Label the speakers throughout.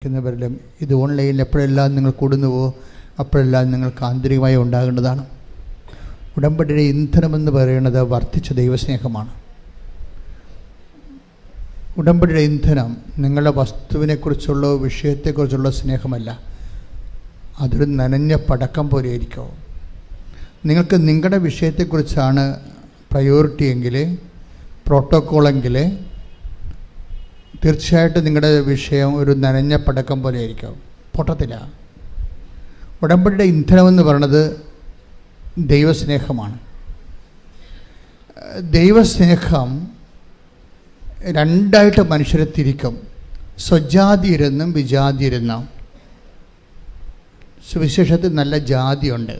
Speaker 1: ശ്രദ്ധിക്കുന്നവരിലും ഇത് ഓൺലൈനിൽ എപ്പോഴെല്ലാം നിങ്ങൾ കൂടുന്നുവോ അപ്പോഴെല്ലാം നിങ്ങൾക്ക് ആന്തരികമായി ഉണ്ടാകേണ്ടതാണ്. ഉടമ്പടിയുടെ ഇന്ധനമെന്ന് പറയുന്നത് വർദ്ധിച്ച ദൈവസ്നേഹമാണ്. ഉടമ്പടിയുടെ ഇന്ധനം നിങ്ങളുടെ വസ്തുവിനെക്കുറിച്ചുള്ള വിഷയത്തെക്കുറിച്ചുള്ള സ്നേഹമല്ല, അതൊരു നനഞ്ഞ പടക്കം പോലെ ആയിരിക്കും. നിങ്ങൾക്ക് നിങ്ങളുടെ വിഷയത്തെക്കുറിച്ചാണ് പ്രയോറിറ്റി എങ്കിൽ, പ്രോട്ടോക്കോളെങ്കിൽ, തീർച്ചയായിട്ടും നിങ്ങളുടെ വിഷയം ഒരു നനഞ്ഞ പടക്കം പോലെ ആയിരിക്കും, പൊട്ടത്തില്ല. ഉടമ്പടിയുടെ ഇന്ധനമെന്ന് പറയുന്നത് ദൈവസ്നേഹമാണ്. ദൈവസ്നേഹം രണ്ടായിട്ട് മനുഷ്യരെ തിരിക്കും, സ്വജാതിയരെന്നും വിജാതിയരെന്നും. സുവിശേഷത്തിൽ നല്ല ജാതിയുണ്ട്,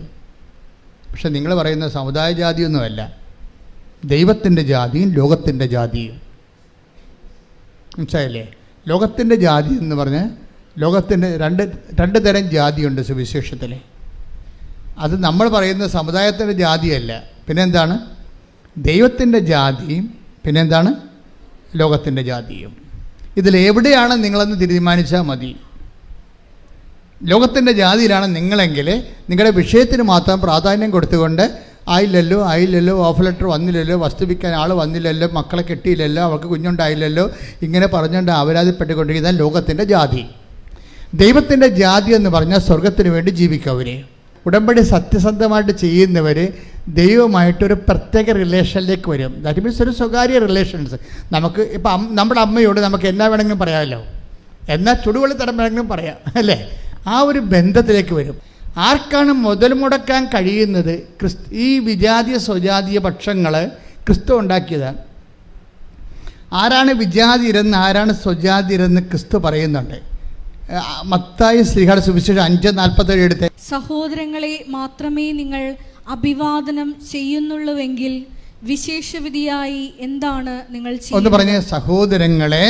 Speaker 1: പക്ഷെ നിങ്ങൾ പറയുന്ന സമുദായ ജാതിയൊന്നുമല്ല, ദൈവത്തിൻ്റെ ജാതിയും ലോകത്തിൻ്റെ ജാതിയും. മനസ്സിലായില്ലേ? ലോകത്തിൻ്റെ ജാതി എന്ന് പറഞ്ഞ് ലോകത്തിൻ്റെ രണ്ട് തരം ജാതിയുണ്ട് സുവിശേഷത്തിൽ. അത് നമ്മൾ പറയുന്ന സമുദായത്തിൻ്റെ ജാതിയല്ല, പിന്നെന്താണ്? ദൈവത്തിൻ്റെ ജാതിയും പിന്നെന്താണ്? ലോകത്തിൻ്റെ ജാതിയും. ഇതിലെവിടെയാണ് നിങ്ങളെന്ന് തീരുമാനിച്ചാൽ മതി. ലോകത്തിൻ്റെ ജാതിയിലാണ് നിങ്ങളെങ്കിൽ നിങ്ങളുടെ വിഷയത്തിന് മാത്രം പ്രാധാന്യം കൊടുത്തുകൊണ്ട് ആയില്ലല്ലോ ഓഫ് ലെറ്റർ വന്നില്ലല്ലോ, വസ്തു വിൽക്കാൻ ആൾ വന്നില്ലല്ലോ, മക്കളെ കെട്ടിയില്ലല്ലോ, അവർക്ക് കുഞ്ഞുണ്ടായില്ലല്ലോ, ഇങ്ങനെ പറഞ്ഞുകൊണ്ട് അപരാധപ്പെട്ടുകൊണ്ടിരിക്കുന്ന ലോകത്തിൻ്റെ ജാതി. ദൈവത്തിൻ്റെ ജാതി എന്ന് പറഞ്ഞാൽ സ്വർഗത്തിന് വേണ്ടി ജീവിക്കവർ, ഉടമ്പടി സത്യസന്ധമായിട്ട് ചെയ്യുന്നവർ ദൈവമായിട്ടൊരു പ്രത്യേക റിലേഷനിലേക്ക് വരും. ദാറ്റ് മീൻസ് ഒരു സ്വകാര്യ റിലേഷൻസ്. നമുക്ക് ഇപ്പം നമ്മുടെ അമ്മയോട് നമുക്ക് എന്നാ വേണമെങ്കിലും പറയാമല്ലോ, എന്നാൽ ചുടുവെള്ളി തരം വേണമെങ്കിലും പറയാം, അല്ലേ? ആ ഒരു ബന്ധത്തിലേക്ക് വരും. ആർക്കാണ് മുതൽ മുടക്കാൻ കഴിയുന്നത്? ഈ വിജാതീയ സ്വജാതീയ പക്ഷങ്ങൾ ക്രിസ്തു ഉണ്ടാക്കിയതാണ്. ആരാണ് വിജാതിരെന്ന് ആരാണ് സ്വജാതിരെന്ന് ക്രിസ്തു പറയുന്നുണ്ട്. മത്തായി ശ്രീഹാട് സുവിശേഷം 5:47 എടുത്ത്,
Speaker 2: സഹോദരങ്ങളെ മാത്രമേ നിങ്ങൾ അഭിവാദനം ചെയ്യുന്നുള്ളൂവെങ്കിൽ വിശേഷവിധിയായി എന്താണ് നിങ്ങൾ ചെയ്യുന്നത്?
Speaker 1: ഒന്ന് പറഞ്ഞേ, സഹോദരങ്ങളെ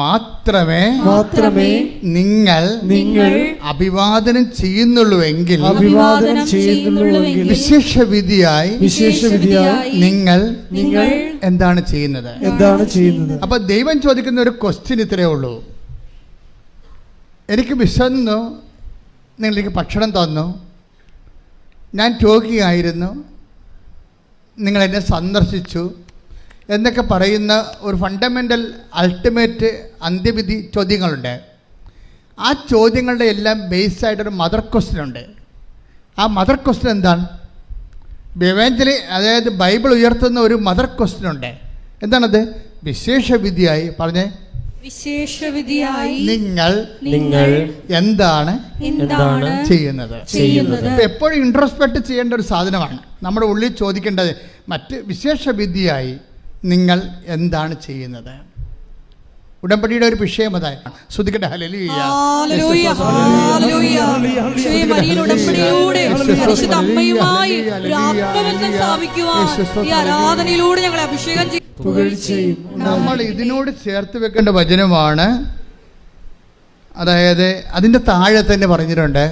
Speaker 1: മാത്രമേ നിങ്ങൾ അഭിവാദനം ചെയ്യുന്നുള്ളൂവെങ്കിൽ വിശേഷവിധിയായി നിങ്ങൾ എന്താണ് ചെയ്യുന്നത്? അപ്പൊ ദൈവം ചോദിക്കുന്ന ഒരു ക്വസ്റ്റ്യൻ ഇത്രയേ ഉള്ളൂ. എനിക്ക് വിശന്നു, നിങ്ങൾക്ക് ഭക്ഷണം തന്നു, ഞാൻ രോഗിയായിരുന്നു, നിങ്ങളെന്നെ സന്ദർശിച്ചു എന്നൊക്കെ പറയുന്ന ഒരു ഫണ്ടമെൻ്റൽ അൾട്ടിമേറ്റ് അന്ത്യവിധി ചോദ്യങ്ങളുണ്ട്. ആ ചോദ്യങ്ങളുടെ എല്ലാം ബേസായിട്ടൊരു മദർ ക്വസ്റ്റ്യൻ ഉണ്ട്. ആ മദർ ക്വസ്റ്റ്യൻ എന്താണ്? എവഞ്ചലി, അതായത് ബൈബിൾ ഉയർത്തുന്ന ഒരു മദർ ക്വസ്റ്റ്യൻ ഉണ്ട്. എന്താണത്? വിശേഷവിധിയായി പറഞ്ഞേ,
Speaker 2: വിശേഷവിധിയായി
Speaker 1: നിങ്ങൾ എന്താണ് ചെയ്യുന്നത്? എപ്പോഴും ഇൻട്രോസ്പെക്ട് ചെയ്യേണ്ട ഒരു സാധനമാണ്. നമ്മുടെ ഉള്ളിൽ ചോദിക്കേണ്ടത് മറ്റ് വിശേഷവിധിയായി നിങ്ങൾ എന്താണ് ചെയ്യുന്നത്? ഉടമ്പടിയുടെ ഒരു വിഷയം അതായത് ശ്രദ്ധിക്കട്ടെ. ഹല്ലേലൂയ. നമ്മൾ ഇതിനോട് ചേർത്ത് വെക്കേണ്ട വചനമാണ്. അതായത് അതിൻ്റെ താഴെ തന്നെ പറഞ്ഞിട്ടുണ്ട്,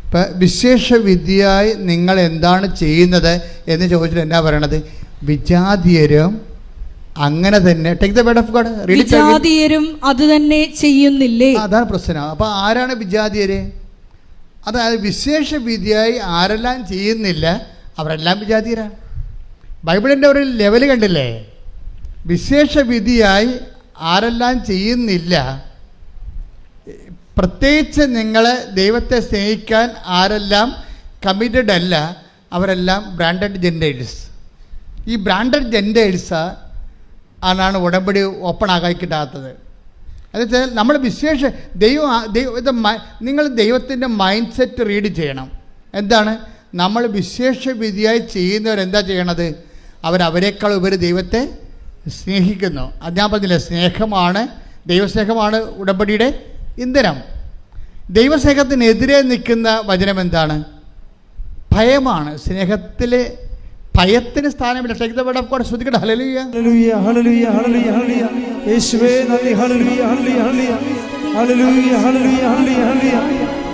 Speaker 1: ഇപ്പം വിശേഷവിധിയായി നിങ്ങൾ എന്താണ് ചെയ്യുന്നത് എന്ന് ചോദിച്ചിട്ട് എന്നാ പറയണത്? വിജാതീയരും അങ്ങനെ തന്നെ, take the word of God,
Speaker 2: വിജാതീയരും അത് തന്നെ ചെയ്യുന്നില്ലേ?
Speaker 1: അതാണ് പ്രശ്നം. അപ്പം ആരാണ് വിജാതീയര്? അതായത് വിശേഷവിധിയായി ആരെല്ലാം ചെയ്യുന്നില്ല അവരെല്ലാം വിജാതീയരാണ്. ബൈബിളിൻ്റെ ഒരു ലെവൽ കണ്ടില്ലേ? വിശേഷവിധിയായി ആരെല്ലാം ചെയ്യുന്നില്ല, പ്രത്യേകിച്ച് നിങ്ങൾ ദൈവത്തെ സ്നേഹിക്കാൻ ആരെല്ലാം കമ്മിറ്റഡ് അല്ല, അവരെല്ലാം ബ്രാൻഡഡ് ജെൻഡേഴ്സ്. ഈ ബ്രാൻഡഡ് ജെൻഡേഴ്സ് ആണ് ഉടമ്പടി ഓപ്പൺ ആക്കി കിട്ടാത്തത്. എന്നുവെച്ചാൽ നമ്മൾ നിങ്ങൾ ദൈവത്തിൻ്റെ മൈൻഡ് സെറ്റ് റീഡ് ചെയ്യണം. എന്താണ്? നമ്മൾ വിശേഷവിധിയായി ചെയ്യുന്നവരെന്താ ചെയ്യണത്? അവരേക്കാൾ ഉപരി ദൈവത്തെ സ്നേഹിക്കുന്നു. അത് ഞാൻ പറഞ്ഞില്ലേ, സ്നേഹമാണ്, ദൈവസ്നേഹമാണ് ഉടമ്പടിയുടെ ഇന്ധനം. ദൈവസ്നേഹത്തിനെതിരെ നിൽക്കുന്ന വചനം എന്താണ്? ഭയമാണ്. സ്നേഹത്തിൽ ഭയത്തിന് സ്ഥാനമില്ല. Take the word of God. ശ്രദ്ധിക്കട്ടെ. Hallelujah, hallelujah, hallelujah, hallelujah, hallelujah. യേശുവേ നന്ദി. Hallelujah, hallelujah, hallelujah, hallelujah, hallelujah, hallelujah, hallelujah.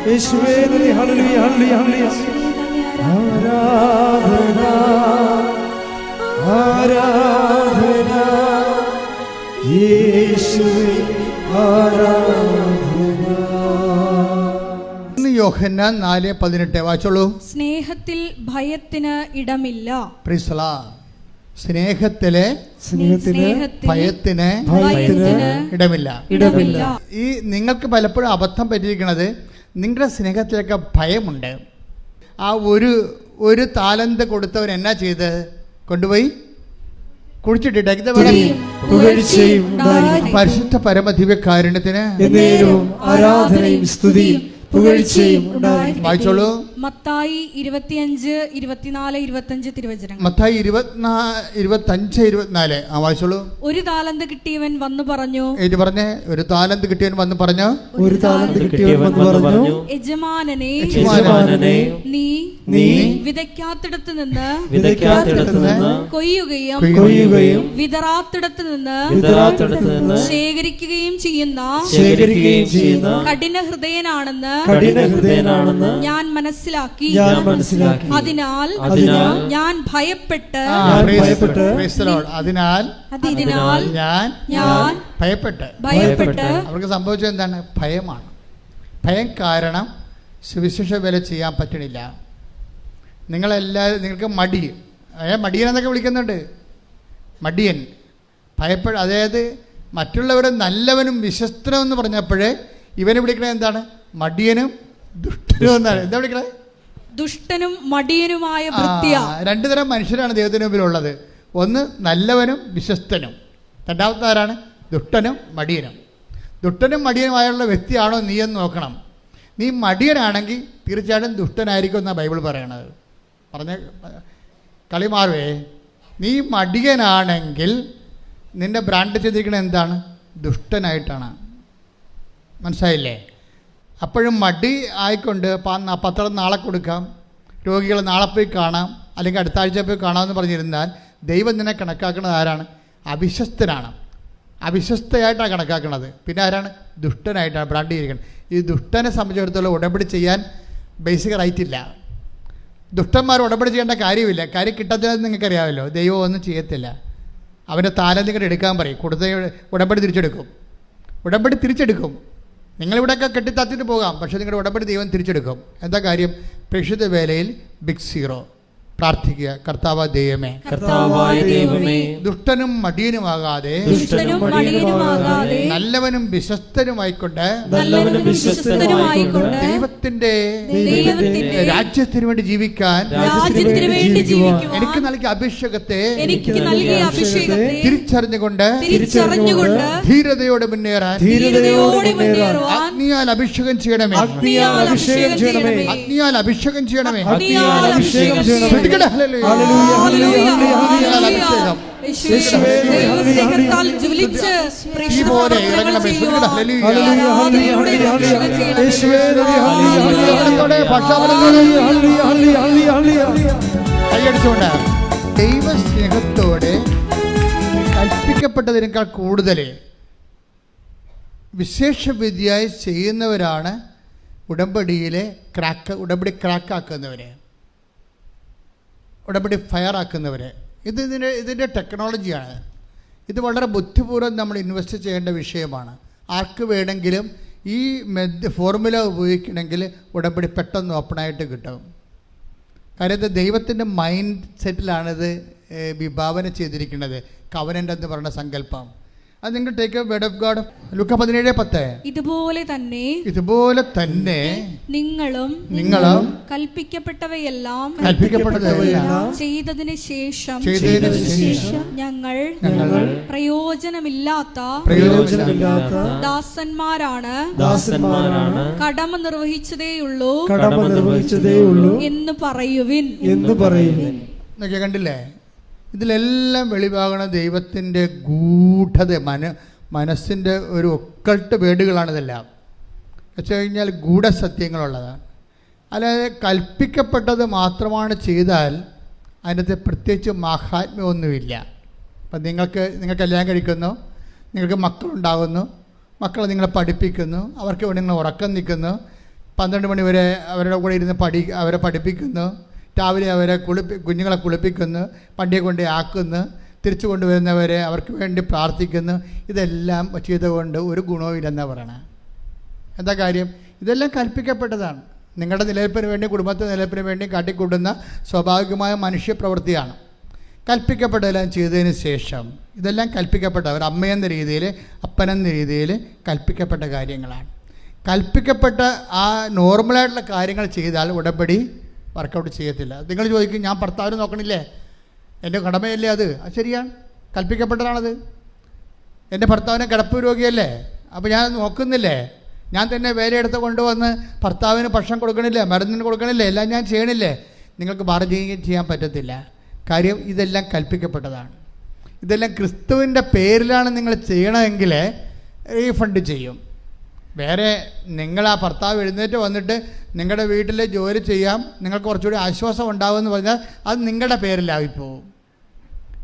Speaker 1: യേശുവേ നന്ദി. Hallelujah, hallelujah, hallelujah. ആരാധന, ആരാധന യേശുവേ, ആരാധന. യോഹന്നാൻ 4:18 വായിച്ചോളൂ.
Speaker 2: സ്നേഹത്തിൽ ഭയത്തിന് ഇടമില്ല.
Speaker 1: Praise the Lord. സ്നേഹത്തിലെ ഭയത്തിന് ഇടമില്ല. ഈ നിങ്ങൾക്ക് പലപ്പോഴും അബദ്ധം പറ്റിയിരിക്കുന്നത് നിങ്ങളുടെ സ്നേഹത്തിലൊക്കെ ഭയമുണ്ട്. ആ ഒരു താലന്ത് കൊടുത്തവൻ എന്നാ ചെയ്ത് കൊണ്ടുപോയി കുഴിച്ചിട്ടിട്ട് പരിശുദ്ധ പരമദിവ്യകാരുണ്യത്തിന്
Speaker 3: ആരാധനയും സ്തുതിയും പുകഴ്ചയും
Speaker 1: വായിച്ചോളൂ.
Speaker 2: മത്തായി 25:24-25 തിരുവചനങ്ങൾ.
Speaker 1: മത്തായി 25:24 വായിച്ചോളൂ.
Speaker 2: ഒരു താലന്ത് കിട്ടിയവൻ വന്നു പറഞ്ഞു.
Speaker 1: പറഞ്ഞേ, ഒരു താലന്ത് കിട്ടിയവൻ വന്ന് പറഞ്ഞു.
Speaker 3: ഒരു താലന്ത് കിട്ടിയവൻ വന്ന് പറഞ്ഞു,
Speaker 2: യജമാനനെ, നീ വിതയ്ക്കാത്തിടത്ത് നിന്ന് കൊയ്യുകയും വിതറാത്തിടത്ത് നിന്ന് ശേഖരിക്കുകയും ചെയ്യുന്ന കഠിന ഹൃദയനാണെന്ന് ഞാൻ മനസ്സിലാക്കി. അതിനാൽ ഞാൻ ഭയപ്പെട്ട് ഞാൻ ഭയപ്പെട്ട്.
Speaker 1: അവർക്ക് സംഭവിച്ചത് എന്താണ്? ഭയമാണ്. ഭയം കാരണം സുവിശേഷ വേല ചെയ്യാൻ പറ്റണില്ല. നിങ്ങൾക്ക് മടിയൻ എന്നൊക്കെ വിളിക്കുന്നുണ്ട്. മടിയൻ അതായത് മറ്റുള്ളവരെ നല്ലവനും വിശ്വസ്തനും എന്ന് പറഞ്ഞപ്പോഴേ ഇവനെ വിളിക്കണത് എന്താണ്? മടിയനും ദുഷ്ടനും എന്നാണ്. എന്താ വിളിക്കണത്?
Speaker 2: ദുഷ്ടനും മടിയനുമായ
Speaker 1: രണ്ടു തരം മനുഷ്യരാണ് ദൈവത്തിന് മുമ്പിലുള്ളത്. ഒന്ന് നല്ലവനും വിശ്വസ്തനും, രണ്ടാമത്തെ ആരാണ്? ദുഷ്ടനും മടിയനും. ദുഷ്ടനും മടിയനുമായുള്ള വ്യക്തിയാണോ നീ എന്ന് നോക്കണം. നീ മടിയനാണെങ്കിൽ തീർച്ചയായിട്ടും ദുഷ്ടനായിരിക്കും എന്നാണ് ബൈബിൾ പറയണത്. പറഞ്ഞ കളി മാറുവേ. നീ മടിയനാണെങ്കിൽ നിന്റെ ബ്രാൻഡ് ചെയ്തിരിക്കുന്നത് എന്താണ്? ദുഷ്ടനായിട്ടാണ്. മനസ്സിലായില്ലേ? അപ്പോഴും മടി ആയിക്കൊണ്ട് പത്രം നാളെ കൊടുക്കാം, രോഗികളെ നാളെ പോയി കാണാം, അല്ലെങ്കിൽ അടുത്ത ആഴ്ച പോയി കാണാമെന്ന് പറഞ്ഞിരുന്നാൽ ദൈവം നിന്നെ കണക്കാക്കുന്നത് ആരാണ്? അവിശ്വസ്തനാണ്. അവിശ്വസ്തയായിട്ടാണ് കണക്കാക്കുന്നത്. പിന്നെ ആരാണ്? ദുഷ്ടനായിട്ടാണ് ബ്രാൻഡ് ചെയ്തിരിക്കുന്നത്. ഈ ദുഷ്ടനെ സംബന്ധിച്ചിടത്തോളം ഉടമ്പടി ചെയ്യാൻ ബേസിക് റൈറ്റ് ഇല്ല. ദുഷ്ടന്മാർ ഉടമ്പടി ചെയ്യേണ്ട കാര്യമില്ല. കാര്യം കിട്ടാത്തത് നിങ്ങൾക്കറിയാമല്ലോ. ദൈവം ഒന്നും ചെയ്യത്തില്ല. അവൻ്റെ താലന്ത് ഇങ്ങോട്ട് എടുക്കാൻ പറയും. കൊടുത്ത ഉടമ്പടി തിരിച്ചെടുക്കും. നിങ്ങളിവിടെയൊക്കെ കെട്ടിത്താത്തിട്ട് പോകാം, പക്ഷേ നിങ്ങളുടെ ഉടമ്പടി ദൈവം തിരിച്ചെടുക്കും. എന്താ കാര്യം? പ്രേക്ഷിത വേലയിൽ ബിഗ് സീറോ. പ്രാർത്ഥിക്കുക, കർത്താവായ ദൈവമേ, ദുഷ്ടനും മടിയനുമാകാതെ നല്ലവനും വിശ്വസ്തനുമായിക്കൊണ്ട് ദൈവത്തിന്റെ രാജ്യത്തിന് വേണ്ടി ജീവിക്കാൻ എനിക്ക് നൽകിയ അഭിഷേകത്തെ തിരിച്ചറിഞ്ഞുകൊണ്ട് ധീരതയോടെ മുന്നേറാൻ അഗ്നിയാൽ അഭിഷേകം ചെയ്യണമേ. അഗ്നിയാൽ അഭിഷേകം ചെയ്യണമേ. കൈയടിച്ചുകൊണ്ട് ദൈവസ്നേഹത്തോടെ കൽപ്പിക്കപ്പെട്ടതിനേക്കാൾ കൂടുതൽ വിശേഷവിധിയായി ചെയ്യുന്നവരാണ് ഉടമ്പടി ക്രാക്കാക്കുന്നവരെ, ഉടമ്പടി ഫയറാക്കുന്നവർ. ഇതിൻ്റെ ടെക്നോളജിയാണ്. ഇത് വളരെ ബുദ്ധിപൂർവ്വം നമ്മൾ ഇൻവെസ്റ്റ് ചെയ്യേണ്ട വിഷയമാണ്. ആർക്ക് വേണമെങ്കിലും ഈ ഫോർമുല ഉപയോഗിക്കണമെങ്കിൽ ഉടമ്പടി പെട്ടെന്ന് ഓപ്പണായിട്ട് കിട്ടും. കാര്യം ദൈവത്തിൻ്റെ മൈൻഡ് സെറ്റിലാണിത് വിഭാവന ചെയ്തിരിക്കുന്നത്. കവനൻ്റ് എന്ന് പറയുന്ന സങ്കല്പം. അത് നിങ്ങൾ ടേക്ക് വേർഡ് ഓഫ് ഗോഡ്. ലൂക്ക 17:10.
Speaker 2: ഇതുപോലെ
Speaker 1: തന്നെ
Speaker 2: നിങ്ങളും കൽപ്പിക്കപ്പെട്ടവയെല്ലാം ചെയ്തതിന് ശേഷം ഞങ്ങൾ പ്രയോജനമില്ലാത്ത ദാസന്മാരാണ് കടമ നിർവഹിച്ചതേയുള്ളൂ എന്ന് പറയുവിൻ.
Speaker 1: കണ്ടില്ലേ? ഇതിലെല്ലാം വെളിവാകണ ദൈവത്തിൻ്റെ ഗൂഢത, മനസ്സിൻ്റെ ഒരു ഒക്കൾട്ട് വേടുകളാണിതെല്ലാം. വെച്ച് കഴിഞ്ഞാൽ ഗൂഢസത്യങ്ങളുള്ളതാണ്. അല്ലാതെ കൽപ്പിക്കപ്പെട്ടത് മാത്രമാണ് ചെയ്താൽ അതിനകത്ത് പ്രത്യേകിച്ച് മാഹാത്മ്യമൊന്നുമില്ല. അപ്പം നിങ്ങൾ കല്യാണം കഴിക്കുന്നു, നിങ്ങൾക്ക് മക്കളുണ്ടാകുന്നു, മക്കളെ നിങ്ങളെ പഠിപ്പിക്കുന്നു, അവർക്ക് വേണ്ടി നിങ്ങൾ ഉറക്കം നിൽക്കുന്നു, 12 മണി വരെ അവരുടെ കൂടെ ഇരുന്ന് അവരെ പഠിപ്പിക്കുന്നു, രാവിലെ അവരെ കുഞ്ഞുങ്ങളെ കുളിപ്പിക്കുന്നു, പണ്ടിയെ കൊണ്ട് ആക്കുന്നു, തിരിച്ചു കൊണ്ടുവരുന്നവരെ അവർക്ക് വേണ്ടി പ്രാർത്ഥിക്കുന്നു. ഇതെല്ലാം ചെയ്തുകൊണ്ട് ഒരു ഗുണവും ഇല്ലെന്നാണ് പറയണത്. എന്താ കാര്യം? ഇതെല്ലാം കൽപ്പിക്കപ്പെട്ടതാണ്. നിങ്ങളുടെ നിലനിൽപ്പിന് വേണ്ടി, കുടുംബത്തിൻ്റെ നിലനിൽപ്പിന് വേണ്ടി കാട്ടിക്കൂട്ടുന്ന സ്വാഭാവികമായ മനുഷ്യപ്രവൃത്തിയാണ്. കൽപ്പിക്കപ്പെട്ടതെല്ലാം ചെയ്തതിന് ശേഷം, ഇതെല്ലാം കൽപ്പിക്കപ്പെട്ട ഒരു അമ്മയെന്ന രീതിയിൽ, അപ്പനെന്ന രീതിയിൽ കൽപ്പിക്കപ്പെട്ട കാര്യങ്ങളാണ്. കൽപ്പിക്കപ്പെട്ട ആ നോർമലായിട്ടുള്ള കാര്യങ്ങൾ ചെയ്താൽ ഉടമ്പടി വർക്കൗട്ട് ചെയ്യത്തില്ല. നിങ്ങൾ ചോദിക്കും, ഞാൻ ഭർത്താവിനെ നോക്കണില്ലേ, എൻ്റെ കടമയല്ലേ അത്? ശരിയാണ്, കൽപ്പിക്കപ്പെട്ടതാണത്. എൻ്റെ ഭർത്താവിനെ കിടപ്പ് രോഗിയല്ലേ, അപ്പോൾ ഞാൻ നോക്കുന്നില്ലേ, ഞാൻ തന്നെ വേലയെടുത്ത് കൊണ്ടുവന്ന് ഭർത്താവിന് ഭക്ഷണം കൊടുക്കണില്ലേ, മരുന്നിന് കൊടുക്കണില്ലേ, എല്ലാം ഞാൻ ചെയ്യണില്ലേ? നിങ്ങൾക്ക് ബാർഗെയിൻ ചെയ്യാൻ പറ്റത്തില്ല. കാര്യം ഇതെല്ലാം കൽപ്പിക്കപ്പെട്ടതാണ്. ഇതെല്ലാം ക്രിസ്തുവിൻ്റെ പേരിലാണ് നിങ്ങൾ ചെയ്യണമെങ്കിൽ റീഫണ്ട് ചെയ്യും. വേറെ നിങ്ങൾ ആ ഭർത്താവ് എഴുന്നേറ്റ് വന്നിട്ട് നിങ്ങളുടെ വീട്ടിൽ ജോലി ചെയ്യാം, നിങ്ങൾക്ക് കുറച്ചുകൂടി ആശ്വാസം ഉണ്ടാകുമെന്ന് പറഞ്ഞാൽ അത് നിങ്ങളുടെ പേരിലായിപ്പോവും.